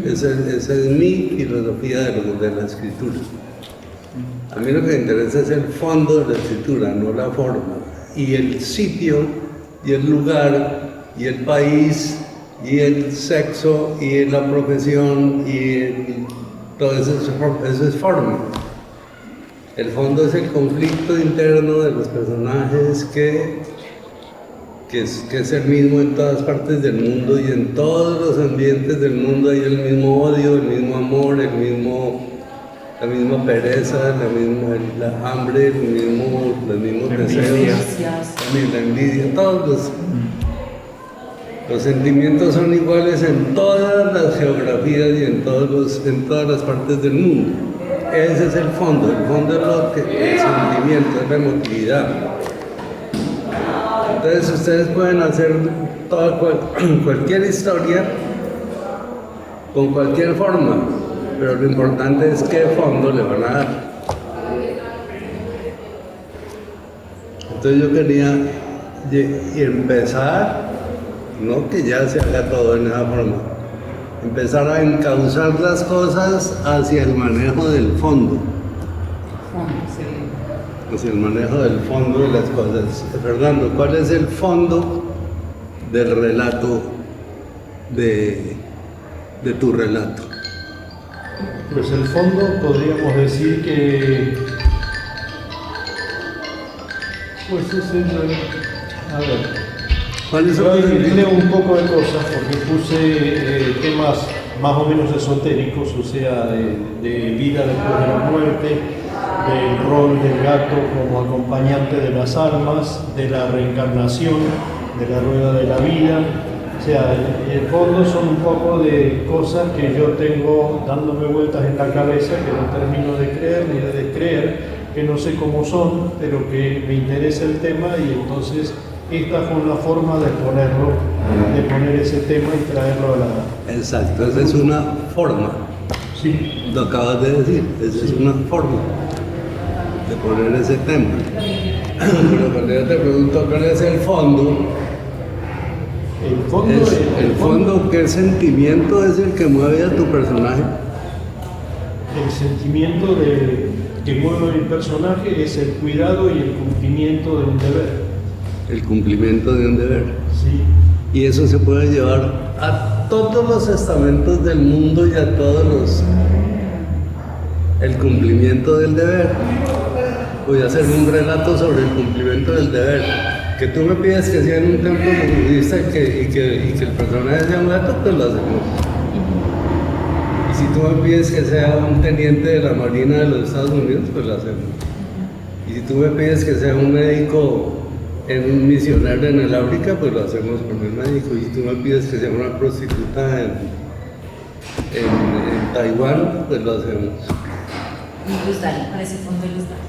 esa es mi filosofía de la escritura. A mí lo que me interesa es el fondo de la escritura, no la forma. Y el sitio, y el lugar, y el país, y el sexo, y la profesión, y todo eso es forma. El fondo es el conflicto interno de los personajes que es el mismo en todas partes del mundo y en todos los ambientes del mundo hay el mismo odio, el mismo amor, la misma pereza, la hambre, los mismos deseos, la envidia, todos Los sentimientos son iguales en todas las geografías y en todas las partes del mundo. Ese es el fondo es lo que el sentimiento, es la emotividad. Entonces ustedes pueden hacer cualquier historia con cualquier forma, pero lo importante es qué fondo le van a dar. Entonces yo quería empezar, no que ya se haga todo en esa forma, empezar a encauzar las cosas hacia el manejo del fondo. Hacia el manejo del fondo de las cosas. Fernando, ¿cuál es el fondo del relato, de tu relato? Pues el fondo podríamos decir que, pues es a ver, ¿Cuáles son yo los mezclé un poco de cosas porque puse temas más o menos esotéricos, o sea, de vida después de la muerte, del rol del gato como acompañante de las almas, de la reencarnación, de la rueda de la vida. O sea, el fondo son un poco de cosas que yo tengo dándome vueltas en la cabeza, que no termino de creer ni de descreer, que no sé cómo son, pero que me interesa el tema, y entonces esta fue una forma de poner ese tema y traerlo a la... Exacto, esa es una forma. Sí. Lo acabas de decir, esa es una forma de poner ese tema. Pero cuando yo te pregunto cuál es el fondo, el fondo, ¿qué sentimiento es el que mueve a tu personaje? El sentimiento que mueve a mi personaje es el cuidado y el cumplimiento de un deber. El cumplimiento de un deber. Sí. Y eso se puede llevar a todos los estamentos del mundo y a el cumplimiento del deber. Voy a hacer un relato sobre el cumplimiento del deber. Que tú me pides que sea en un templo budista y que el personaje sea un gato, pues lo hacemos. Y si tú me pides que sea un teniente de la Marina de los Estados Unidos, pues lo hacemos. Y si tú me pides que sea un médico un misionero en el África, pues lo hacemos con el médico. Y si tú me pides que sea una prostituta en Taiwán, pues lo hacemos. Y Luz Dali, para ese fondo de Luz Dali.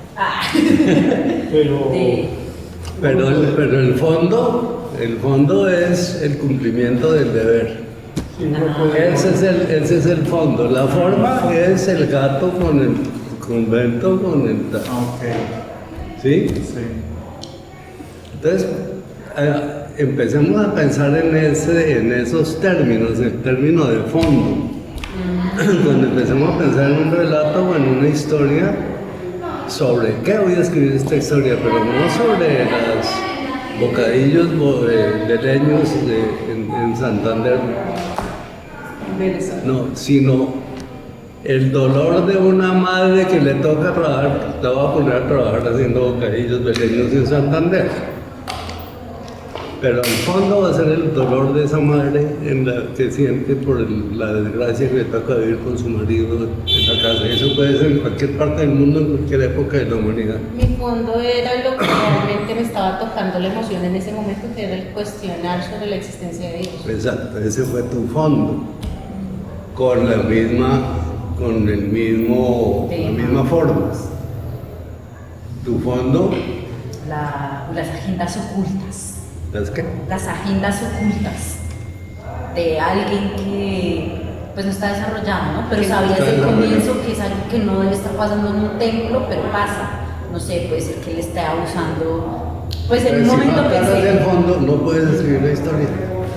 Pero el fondo es el cumplimiento del deber. Sí, no Ese es el fondo. La forma es el gato con el convento, con el... Ok. ¿Sí? Sí. Entonces, empecemos a pensar en esos términos, el término de fondo. Cuando empecemos a pensar en un relato o en una historia, ¿sobre qué voy a escribir esta historia? Pero no sobre los bocadillos de leños en Santander. No, sino el dolor de una madre que le toca trabajar, la va a poner a trabajar haciendo bocadillos de leños en Santander. Pero al fondo va a ser el dolor de esa madre que siente por la desgracia que le toca vivir con su marido en la casa. Eso puede ser en cualquier parte del mundo, en cualquier época de la humanidad. Mi fondo era lo que realmente me estaba tocando la emoción en ese momento, que era el cuestionar sobre la existencia de Dios. Exacto, ese fue tu fondo. Con la misma forma. Tu fondo. Las agendas ocultas. ¿Las qué? Las agendas ocultas de alguien que pues no está desarrollado, ¿no? Pero sabía desde el comienzo que es algo que no debe estar pasando en un templo, pero pasa. No sé, puede ser que él esté abusando. Pues en un momento si pensé. del fondo no puedes escribir la historia.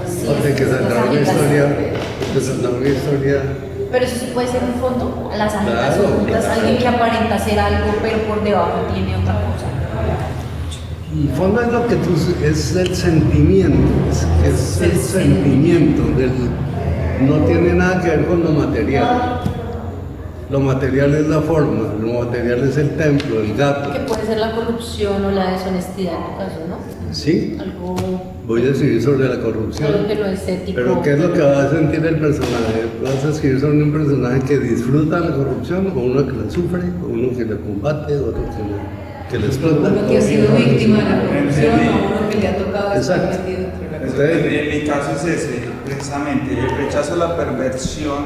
Sí, O sea, que saldrá una historia. Pero eso sí puede ser un fondo, las agendas Claro, ocultas, claro. alguien que aparenta hacer algo, pero por debajo tiene otra cosa. El fondo es lo que es el sentimiento, es el sentimiento, no tiene nada que ver con lo material. Lo material es la forma, lo material es el templo, el gato. Que puede ser la corrupción o la deshonestidad en tu caso, ¿no? Sí, Algo, voy a escribir sobre la corrupción. algo que no es ético. Pero ¿qué es lo que va a sentir el personaje? ¿Vas a escribir sobre un personaje que disfruta la corrupción, o uno que la sufre, o uno que la combate, o otro que no? que les explota. Uno que ha sido víctima de la corrupción, a uno que le ha tocado estar Exacto. metido entre la Entonces, En mi caso es ese, precisamente, el rechazo a la perversión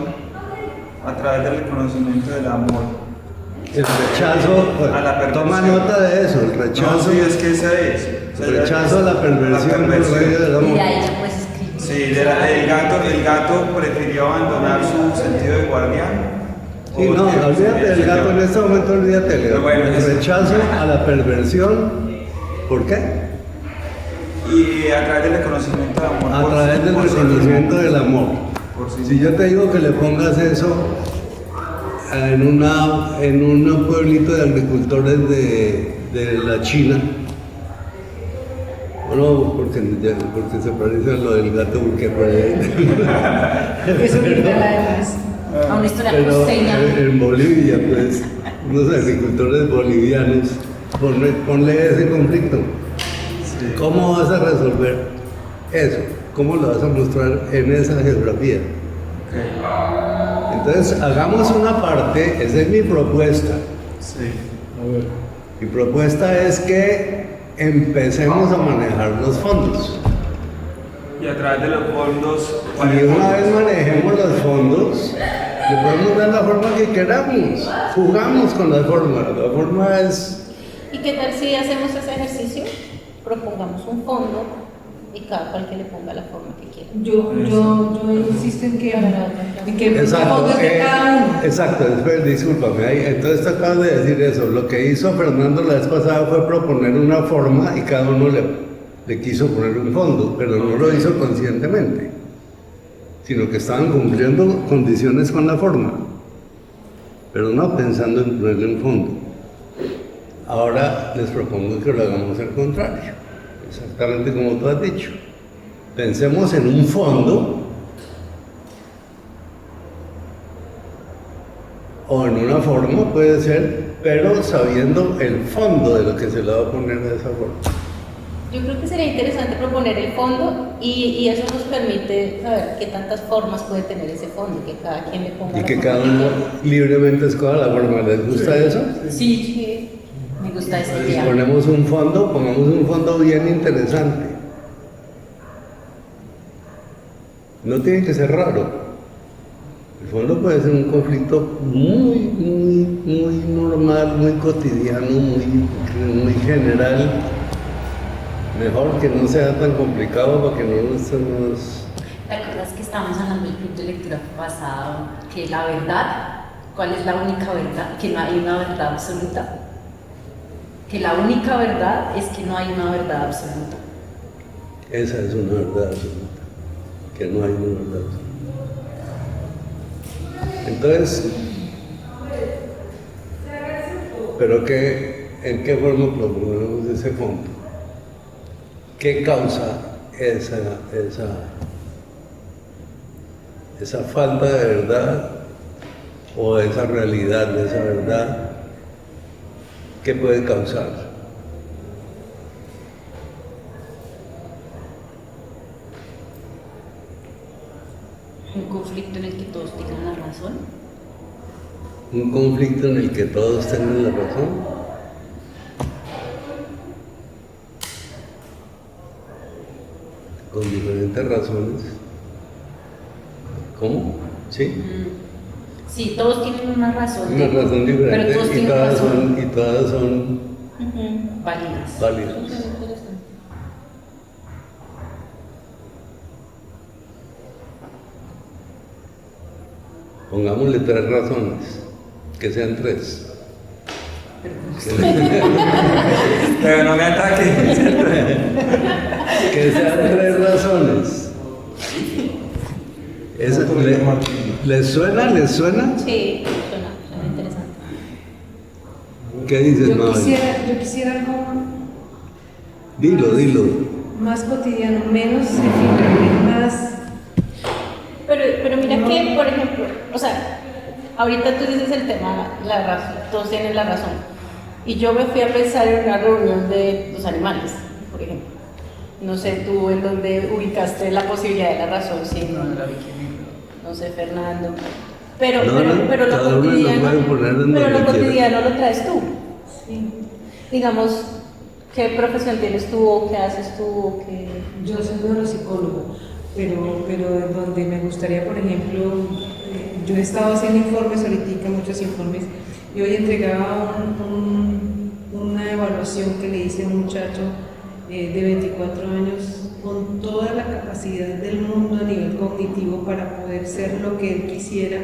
a través del reconocimiento del amor. el rechazo, A la perversión. toma nota de eso, el No, rechazo, sí, es que esa es. O sea, el rechazo a la perversión por medio del Y amor. de ahí ya puedes escribir. Sí, el gato prefirió abandonar su sentido de guardián. Sí, no, olvídate del gato en este momento, olvídate del gato. Pero bueno, El rechazo a la perversión, ¿por qué? Y a través del reconocimiento del amor. A por través sí- del por sí reconocimiento mismo. del amor. Por sí Si yo te digo que le pongas eso en un pueblito de agricultores de la China, bueno, porque se parece a lo del gato que Eso le da además. A una historia pero costeña. en Bolivia, pues, unos agricultores bolivianos, ponle ese conflicto. ¿Cómo vas a resolver eso? ¿Cómo lo vas a mostrar en esa geografía? Ok. Entonces, hagamos una parte, esa es mi propuesta. Sí. Mi propuesta es que empecemos a manejar los fondos. Y a través de los fondos. Y una vez manejemos los fondos, le podemos dar la forma que queramos. Jugamos con la forma. La forma es. ¿Y qué tal si hacemos ese ejercicio? Propongamos un fondo y cada cual que le ponga la forma que quiera. Yo insisto en que el Exacto, fondo es de cada uno. exacto, discúlpame. Entonces tú acabas de decir eso. Lo que hizo Fernando la vez pasada fue proponer una forma y cada uno le quiso poner un fondo, pero no lo hizo conscientemente, sino que estaban cumpliendo condiciones con la forma, pero no pensando en ponerle un fondo. Ahora les propongo que lo hagamos al contrario, exactamente como tú has dicho. Pensemos en un fondo o en una forma, puede ser, pero sabiendo el fondo de lo que se le va a poner de esa forma. Yo creo que sería interesante proponer el fondo y eso nos permite saber qué tantas formas puede tener ese fondo, que cada quien le ponga Y la que forma cada que uno quiera. libremente escoja la forma. ¿Les gusta eso? Sí, me gusta esa Entonces idea. pongamos un fondo bien interesante. No tiene que ser raro. El fondo puede ser un conflicto muy normal, muy cotidiano, muy general. Mejor que no sea tan complicado para que no se nos... ¿Te acuerdas que estábamos hablando del club de lectura pasado? Que la verdad, ¿cuál es la única verdad? Que no hay una verdad absoluta. Que la única verdad es que no hay una verdad absoluta. Esa es una verdad absoluta, que no hay una verdad absoluta. Entonces, ¿pero en qué forma proponemos ese fondo? ¿Qué causa esa falta de verdad o esa realidad de esa verdad? ¿Qué puede causar? Un conflicto en el que todos tengan la razón. Un conflicto en el que todos tengan la razón. Con diferentes razones. ¿Cómo? ¿Sí? Sí, todos tienen una razón. Una razón pero diferente todos y tienen todas razón. son Válidas. válidas. Pongámosle 3 razones, que sean 3. Pero no me ataque. Que sean 3 razones. ¿Les suena? ¿Les suena? Sí, suena interesante. ¿Qué dices, Yo Mabel? quisiera algo Dilo. más cotidiano, menos efímero, más... Pero mira que, por ejemplo, o sea, ahorita tú dices el tema, la razón, todos tienen la razón. Y yo me fui a pensar en una reunión de los animales, por ejemplo. No sé tú en dónde ubicaste la posibilidad de la razón, sí. No sé, Fernando. Pero No, lo cada uno lo cotidiano, puede poner en pero donde lo quiera. cotidiano lo traes tú. Sí. Digamos, ¿qué profesión tienes tú o qué haces tú? O qué... Yo soy neuropsicólogo, pero donde me gustaría, por ejemplo, yo he estado haciendo informes ahorita, muchos informes, y hoy entregaba una evaluación que le hice a un muchacho de 24 años con toda la capacidad del mundo a nivel cognitivo para poder ser lo que él quisiera,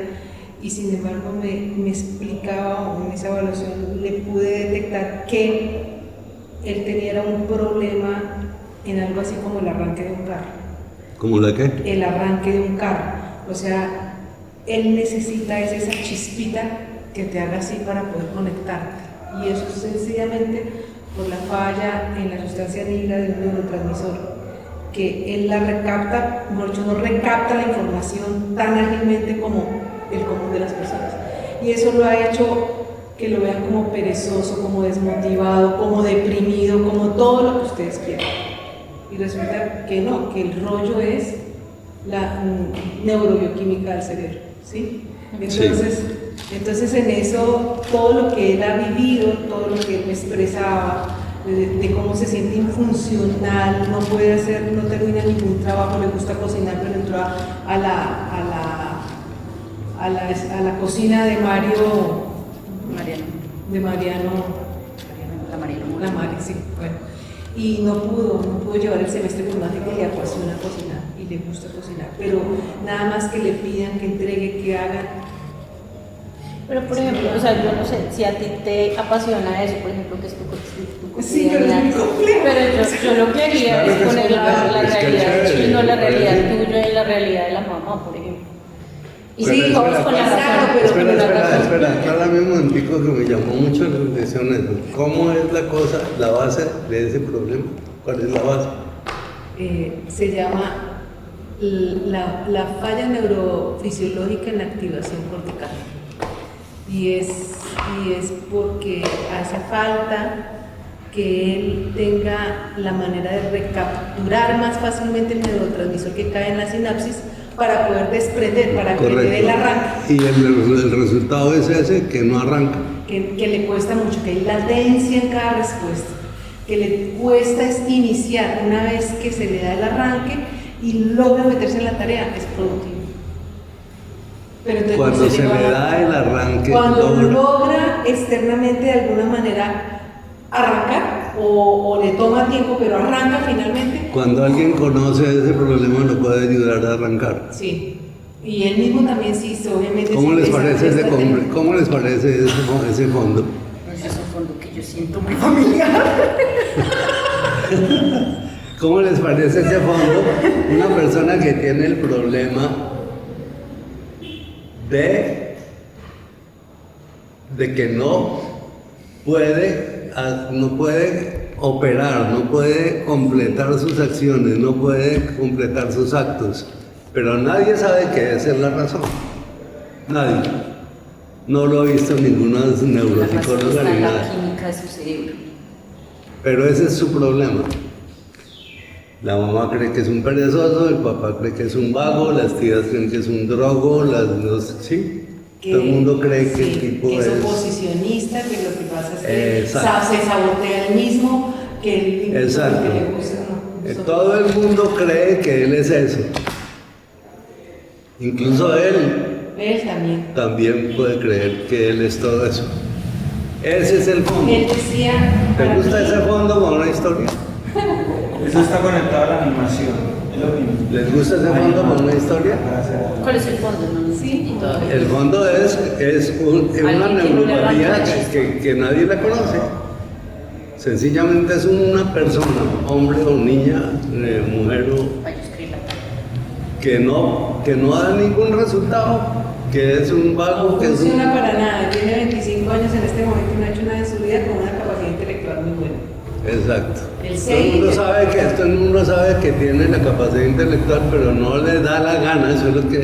y sin embargo me explicaba, o en esa evaluación le pude detectar que él tenía un problema en algo así como el arranque de un carro. ¿Cómo la qué? El arranque de un carro. O sea, él necesita esa chispita que te haga así para poder conectarte. Y eso es sencillamente por la falla en la sustancia negra de un neurotransmisor, que él la recapta, mejor dicho, no recapta la información tan ágilmente como el común de las personas. Y eso lo ha hecho que lo vean como perezoso, como desmotivado, como deprimido, como todo lo que ustedes quieran. Y resulta que no, que el rollo es la neurobioquímica del cerebro, ¿sí? Entonces en eso, todo lo que él ha vivido, todo lo que él me expresaba, de cómo se siente infuncional, no puede hacer, no termina ningún trabajo, le gusta cocinar, pero entró a la cocina de Mariano, la Mari, sí, bueno. Y no pudo llevar el semestre por más de que le apasiona cocinar y le gusta cocinar, pero nada más que le pidan, que entregue, que hagan. Pero por ejemplo, o sea, yo no sé, si a ti te apasiona eso, por ejemplo, que es tu Sí, pero es muy complejo. Pero yo lo que haría es poner la Es que realidad chévere, chino, la realidad parece. tuya y la realidad de la mamá, por ejemplo. Y Pero sí, todos con la razón, pero con la razón. Espera, un momentico que me llamó mucho la atención eso. ¿Cómo es la cosa, la base de ese problema? ¿Cuál es la base? Se llama la falla neurofisiológica en la activación cortical. Y es porque hace falta que él tenga la manera de recapturar más fácilmente el neurotransmisor que cae en la sinapsis para poder desprender, para que le dé el arranque. Y el resultado es ese, que no arranca. Que le cuesta mucho, que hay latencia en cada respuesta, que le cuesta es iniciar. Una vez que se le da el arranque y logra meterse en la tarea, es productivo. Pero entonces Cuando se le da el arranque, cuando logra externamente de alguna manera arrancar, o le toma tiempo, pero arranca finalmente. cuando alguien conoce ese problema, lo puede ayudar a arrancar. Sí, y él mismo también sí, obviamente. ¿Cómo sí, les parece ese estrategia. ¿Cómo les parece ese fondo? Pues es un fondo que yo siento muy familiar. ¿Cómo les parece ese fondo? Una persona que tiene el problema de que no puede operar, no puede completar sus acciones, no puede completar sus actos, pero nadie sabe que esa es la razón. Nadie. No lo ha visto ninguna La razón neuropsicóloga está ni en la nada. química de su cerebro. Pero ese es su problema. La mamá cree que es un perezoso, el papá cree que es un vago, las tías creen que es un drogo, sí. Todo el mundo cree que el tipo que es es... oposicionista, que lo que pasa es que Exacto. se sabotea él mismo, que él Exacto. que le gusta, ¿no? Todo el mundo cree que él es eso. Incluso él también puede creer que él es todo eso. Ese es el fondo. Él decía, ¿Te gusta ese fondo con una historia? Eso está conectado a la animación. Es lo mismo. ¿Les gusta ese fondo con una historia? ¿Cuál es el fondo? No, Sí. todavía. El fondo es una Alguien tiene una neuropatía rancha. que nadie la conoce. Sencillamente es una persona, hombre o niña, mujer Vaya a escribir la tabla. que no da ningún resultado, que es un vago, no que es un... funciona para nada, tiene 25 años en este momento y no ha hecho nada en su vida con una capacidad intelectual muy buena. Exacto. El Todo el mundo sabe que tiene la capacidad intelectual, pero no le da la gana, eso es lo que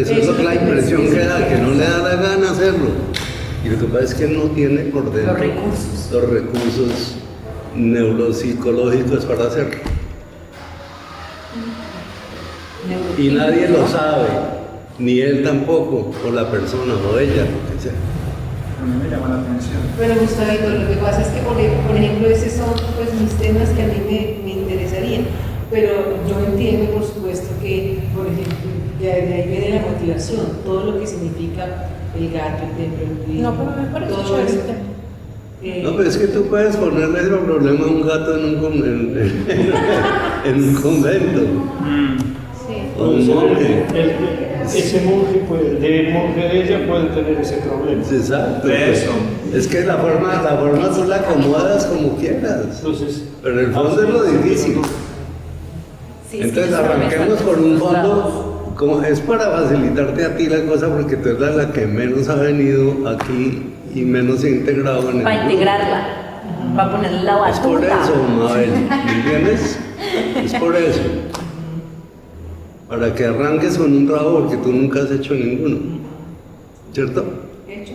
la impresión que da, que no le da la gana hacerlo. Y lo que pasa es que no tiene por dentro los recursos neuropsicológicos para hacerlo. Y nadie lo sabe, ni él tampoco, o la persona, o ella, lo que sea. a mí me llama la atención. Bueno, Gustavito, lo que pasa es que, por ejemplo, esos son pues, mis temas que a mí me interesarían, pero yo entiendo, por supuesto, que, por ejemplo, ya de ahí viene la motivación, todo lo que significa el gato, el templo, el budismo, No, pero me parece todo chévere esto. este tema. No, pero es que tú puedes ponerle ese problema a un gato en un convento. Sí. O un monje. Ese monje, el monje de ella puede tener ese problema. Exacto. Eso. Es que la forma tú la acomodas como quieras. Entonces, Pero el fondo es lo difícil. Sí, es que Entonces yo solo me arranquemos falta por un los lados. fondo, como es para facilitarte a ti la cosa, porque tú eres la que menos ha venido aquí y menos se ha integrado en el Para grupo. integrarla, para ponerle la Es por batuta. eso, Mabel, ¿me entiendes? Es por eso. Para que arranques con un trabajo, porque tú nunca has hecho ninguno. ¿Cierto? De hecho,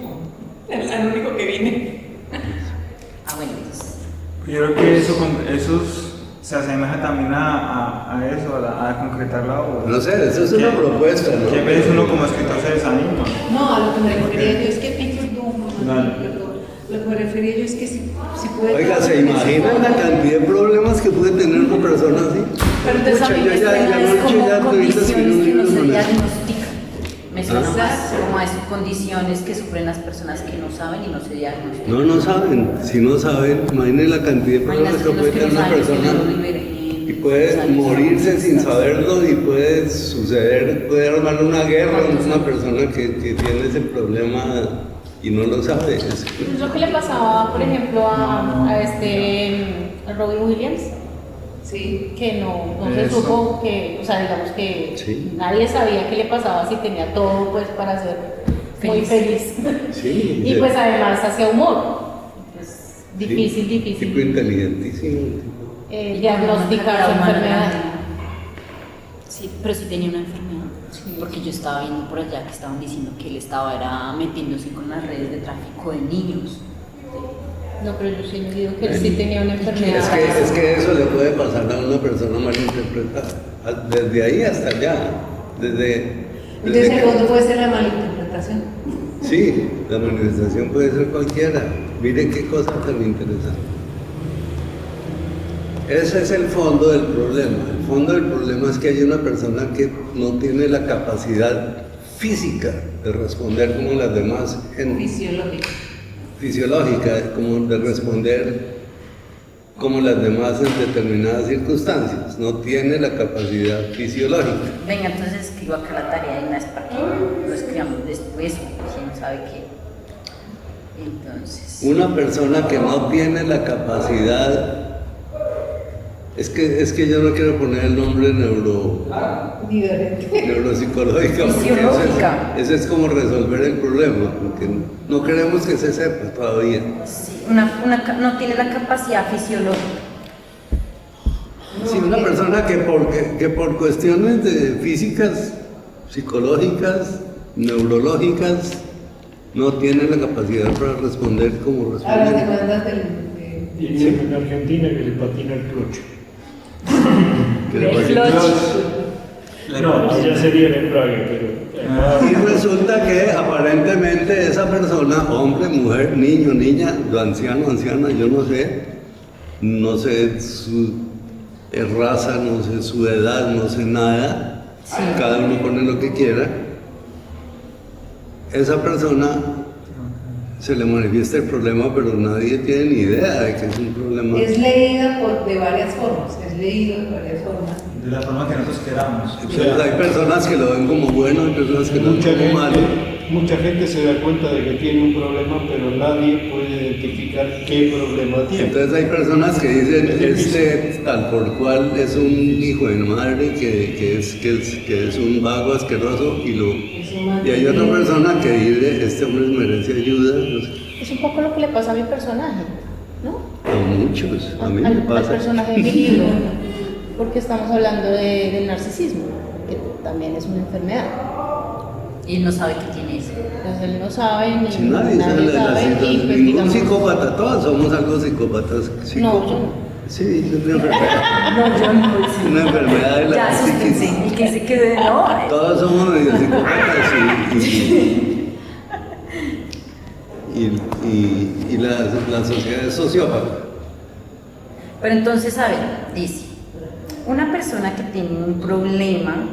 es lo único que vine. Ah, bueno, entonces. Yo creo que esos se asemeja también a eso, a concretar la obra. No sé, eso es una propuesta, ¿no? Que a veces uno como escritor se desanima. No, a lo que me refería yo es que, perdón, Dale. lo que me refería yo es que si puede... Oiga, ¿se imaginan la cantidad de problemas que puede tener una persona así? Pero entonces a Pucha, mí yo me ya suena es no he hecho como ya toditas condiciones que no se con eso. diagnostican. Me suena Ah. más como a esas condiciones que sufren las personas que no saben y no se diagnostican. No saben. Si no saben, imaginen la cantidad de problemas que puede tener una persona. Y puede morirse sin saberlo y puede suceder, puede armar una guerra a una persona que tiene ese problema y no lo sabe. Es lo que le pasaba, por ejemplo, a Robin Williams, Sí. que no se Eso. supo que, o sea, digamos que Sí. nadie sabía qué le pasaba si tenía todo pues para ser muy feliz. Sí, Y pues además hacía humor. Pues difícil, Tipo difícil inteligentísimo. diagnosticar su enfermedad. Sí, pero sí tenía una enfermedad. Porque yo estaba viendo por allá que estaban diciendo que él estaba metiéndose con las redes de tráfico de niños. No, pero yo sí me digo que él sí tenía una enfermedad. Es que eso le puede pasar a una persona malinterpretada. Desde ahí hasta allá. Desde Entonces, que- el fondo puede ser la malinterpretación. Sí, la manifestación puede ser cualquiera. Miren qué cosa tan interesante. Ese es el fondo del problema. El fondo del problema es que hay una persona que no tiene la capacidad física de responder como las demás en fisiológica, como de responder como las demás en determinadas circunstancias. No tiene la capacidad fisiológica. Venga, entonces escribo acá la tarea y una vez para que lo escribamos después, si no sabe qué. Entonces. Una persona que no tiene la capacidad, es que yo no quiero poner el nombre neuropsicológica, porque Fisiológica. eso es como resolver el problema, porque no queremos que se sepa todavía. Sí, no tiene la capacidad fisiológica. Sí, una persona que por cuestiones de físicas, psicológicas, neurológicas, no tiene la capacidad para responder como A las responde. demandas diría en Argentina que le patina el clutch. Que le El pase- clutch. No, allá sería el embrague, pero... Y resulta que aparentemente esa persona, hombre, mujer, niño, niña, anciano, anciana, yo no sé su raza, no sé su edad, no sé nada, cada uno pone lo que quiera. Esa persona se le manifiesta el problema, pero nadie tiene ni idea de que es un problema. Es leída de varias formas, De la forma que nosotros queramos. Entonces, hay personas que lo ven como bueno, hay personas que lo ven como malo. Mucha gente se da cuenta de que tiene un problema, pero nadie puede identificar qué problema tiene. Entonces hay personas que dicen, tal por cual es un hijo de madre que es un vago asqueroso y hay otra persona que dice, este hombre merece ayuda, no sé. Es un poco lo que le pasa a mi personaje, ¿no? A muchos, a mí me Al pasa. personaje de mi libro, porque estamos hablando del narcisismo, que también es una enfermedad. Y él no sabe que tiene eso. Entonces él no sabe, ni Si nadie sabe la sabe, y situación, pues ningún digamos... psicópata, todos somos algo psicópatas. No, yo no. Sí, es una enfermedad. No, yo no. Sí. Una enfermedad de la Ya psiquis. asústense. Y que se quede, no. Todos somos medio psicópatas y la sociedad es sociópata. Pero entonces, a ver, dice, una persona que tiene un problema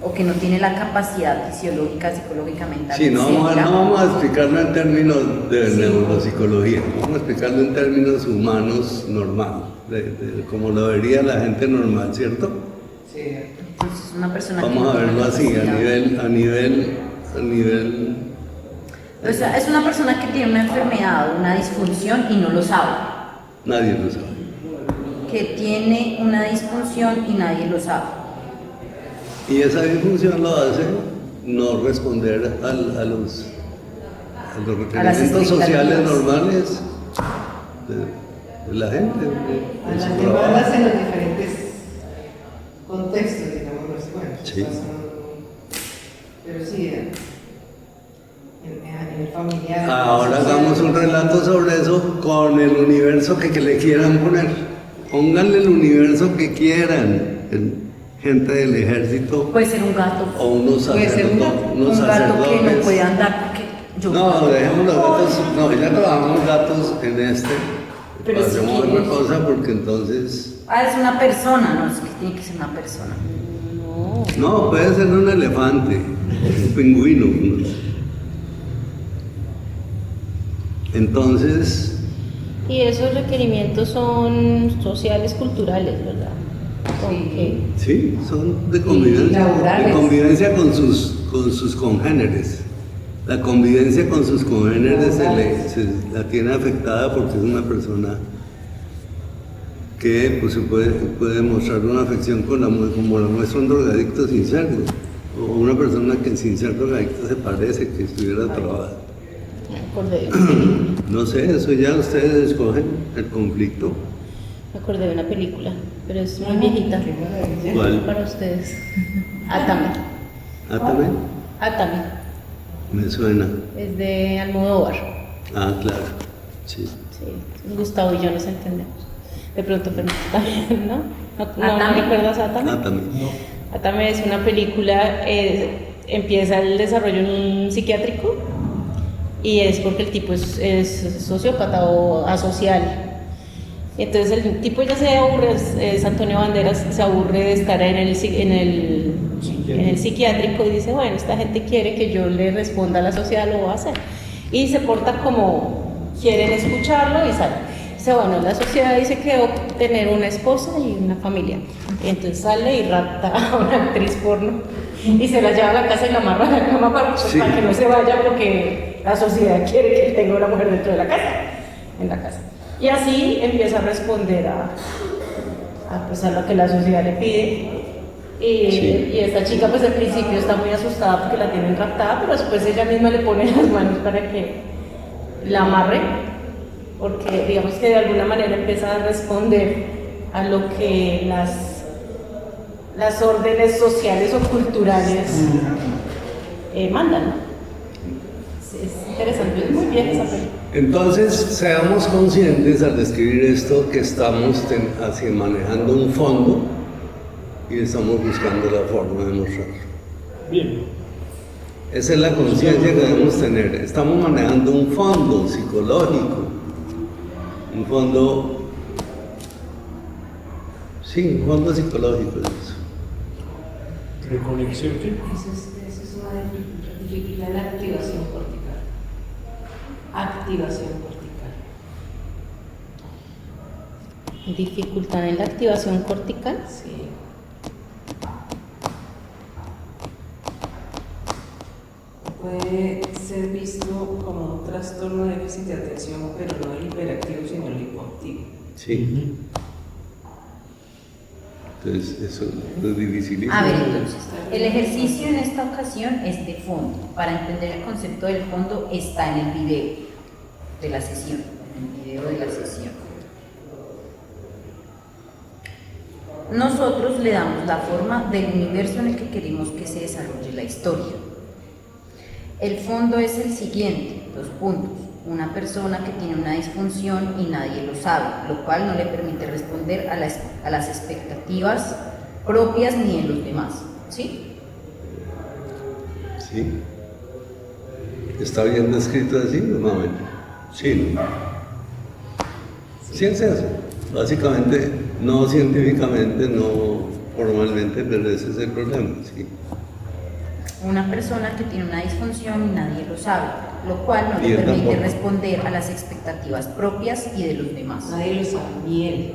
o que no tiene la capacidad fisiológica, psicológica, mental, Sí, no etcétera, vamos a explicarlo en términos de Sí. neuropsicología, vamos a explicarlo en términos humanos normal, como lo vería la gente normal, ¿cierto? entonces una persona que Vamos no a tiene verlo la así, capacidad. a nivel. O sea, es una persona que tiene una enfermedad, una disfunción y no lo sabe. Nadie lo sabe. Que tiene una disfunción y nadie lo sabe. Y esa disfunción lo hace no responder a los requerimientos sociales expectativas. normales de la gente. A de su las trabajo. demandas en los diferentes contextos, digamos así. Bueno, Sí. pero sí, a nivel familiar. Ahora social, hagamos un relato sobre eso con el universo que le quieran poner. Pónganle el universo que quieran. Gente del ejército Puede ser un gato. o unos Puede ser un gato. unos Un gato que no sacerdotes. puede andar porque yo. No, dejemos los gatos. No, ya trabajamos gatos en este. Pero si Hacemos otra quieres. cosa porque entonces. Ah, es una persona, no, es que tiene que ser una persona. No, puede ser un elefante, un pingüino. ¿No? Entonces. Y esos requerimientos son sociales, culturales, ¿verdad? Sí. Sí, son de Y laborales. convivencia con sus congéneres. La convivencia con sus congéneres se la tiene afectada porque es una persona que pues, se puede mostrar una afección como la muestra un drogadicto sin serlo, o una persona que sin ser drogadicto se parece que estuviera trabada. Me acordé de una película. No sé, eso ya ustedes escogen el conflicto. Me acordé de una película, pero es muy viejita. ¿Cuál? Para ustedes. Atame. Átame, Atame. me suena. Es de Almodóvar. Ah, claro, sí. Sí, Gustavo y yo nos entendemos. De pronto, pero también, ¿no? ¿No Atame. recuerdas Atame? Átame. Atame es una película, empieza el desarrollo en un psiquiátrico y es porque el tipo es sociópata o asocial. Entonces el tipo ya se aburre, es Antonio Banderas, se aburre de estar en el psiquiátrico y dice, bueno, esta gente quiere que yo le responda a la sociedad, lo voy a hacer. Y se porta como quieren escucharlo y sale. Dice, bueno, la sociedad dice que debo tener una esposa y una familia. Y entonces sale y rapta a una actriz porno y se la lleva a la casa y la amarra a la cama para que no se vaya porque la sociedad quiere que él tenga una mujer dentro de la casa, en la casa. Y así empieza a responder pues a lo que la sociedad le pide. Y esta chica pues al principio está muy asustada porque la tienen raptada, pero después ella misma le pone las manos para que la amarre, porque digamos que de alguna manera empieza a responder a lo que las órdenes sociales o culturales mandan, ¿no? Es interesante, es muy bien esa película. Entonces, seamos conscientes al describir esto que estamos así manejando un fondo y estamos buscando la forma de mostrarlo. Bien. Esa es la conciencia que debemos tener. Estamos manejando un fondo psicológico, un fondo, sí, un fondo psicológico es eso. Reconexión, ¿sí? Eso es una dificultad en la activación cortical. Activación cortical. Dificultad en la activación cortical. Sí. Puede ser visto como un trastorno de déficit de atención, pero no el hiperactivo, sino el hipoactivo. Sí. Entonces, eso es dificilísimo. A ver, entonces, el ejercicio en esta ocasión es de fondo. Para entender el concepto del fondo está en el video de la sesión, en el video de la sesión. Nosotros le damos la forma del universo en el que queremos que se desarrolle la historia. El fondo es el siguiente, 2 puntos. Una persona que tiene una disfunción y nadie lo sabe, lo cual no le permite responder a las expectativas propias ni de los demás. ¿Sí? Sí. ¿Está bien descrito así? Más o menos. Sí, ¿no? Ciencias, básicamente, no científicamente, no formalmente, pero ese es el problema, sí. Una persona que tiene una disfunción y nadie lo sabe, lo cual no Y le él permite tampoco. responder a las expectativas propias y de los demás. Nadie lo sabe, ni él.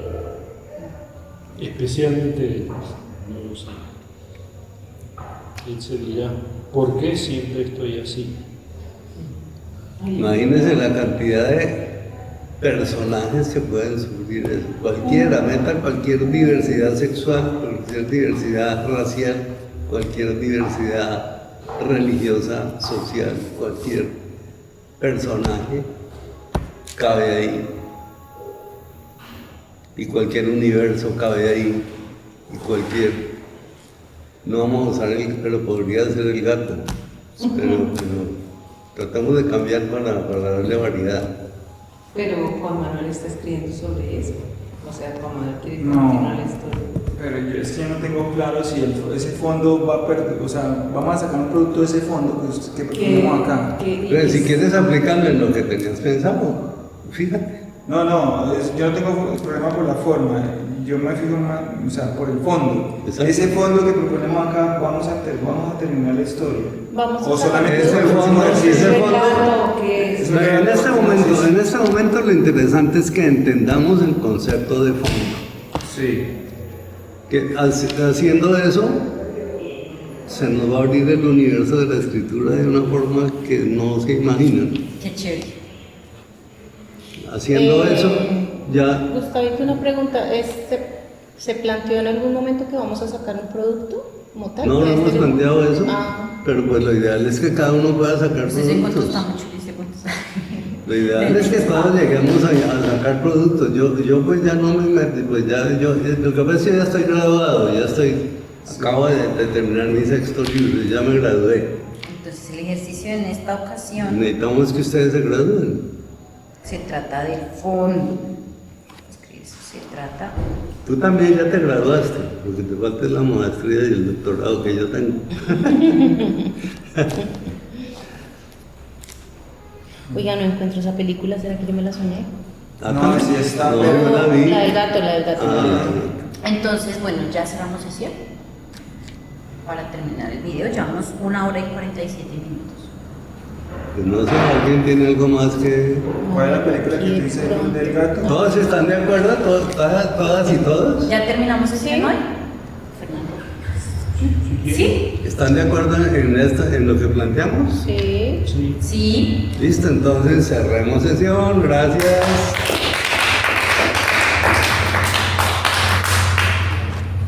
Especialmente ellos, no lo saben. Él se dirá, ¿por qué siempre estoy así? Imagínense la cantidad de personajes que pueden sufrir eso. Cualquiera, meta cualquier diversidad sexual, cualquier diversidad racial, cualquier diversidad religiosa, social, cualquier personaje cabe ahí. Y cualquier universo cabe ahí. Y cualquier... No vamos a usar el, pero podría ser el gato. Pero tratamos de cambiar para darle variedad. Pero Juan Manuel está escribiendo sobre eso. O sea, Juan Manuel quiere No. continuar la historia. Pero yo es que no tengo claro si ese fondo va a perder, o sea, vamos a sacar un producto de ese fondo que proponemos acá. Pero si quieres aplicarlo en lo que tenías pensado, fíjate. No, yo no tengo problema por la forma, yo me fijo más, o sea, por el fondo. Exacto. Ese fondo que proponemos acá, vamos a terminar la historia. Vamos a O solamente Ese el próximo fondo, ejercicio. ese fondo. Claro, que es. En este momento lo interesante es que entendamos el concepto de fondo. Sí. Que haciendo eso, se nos va a abrir el universo de la escritura de una forma que no se imaginan. Qué chévere. Haciendo eso, ya... Gustavito, una pregunta. ¿Se planteó en algún momento que vamos a sacar un producto como tal? No hemos planteado eso, Ah. pero pues lo ideal es que cada uno pueda sacar Usted se cuánto productos. está mucho, dice cuánto está. Lo ideal es que todos lleguemos a sacar productos. Yo pues ya no me metí, pues ya lo que pasa es que ya estoy graduado, acabo de terminar mi sexto libro, ya me gradué. Entonces el ejercicio en esta ocasión Necesitamos que ustedes se gradúen. se trata del fondo. Escribe eso, se trata. Tú también ya te graduaste, lo que te falta es la maestría y el doctorado que yo tengo. Oiga, no encuentro esa película, ¿será que yo me la soñé? No, sí está, No, pero- yo la vi. La del gato, la del gato. Ah, Entonces, bueno, ya cerramos sesión. Para terminar el video, llevamos 1 hora y 47 minutos. pues no sé, ¿alguien tiene algo más que...? ¿Cuál es la película que te dice del gato? ¿Todos están de acuerdo? ¿Todas y todos? ¿Ya terminamos sesión hoy? Fernando. ¿Sí? ¿Están de acuerdo en lo que planteamos? Sí. Sí. Sí. Listo, entonces cerremos sesión, gracias.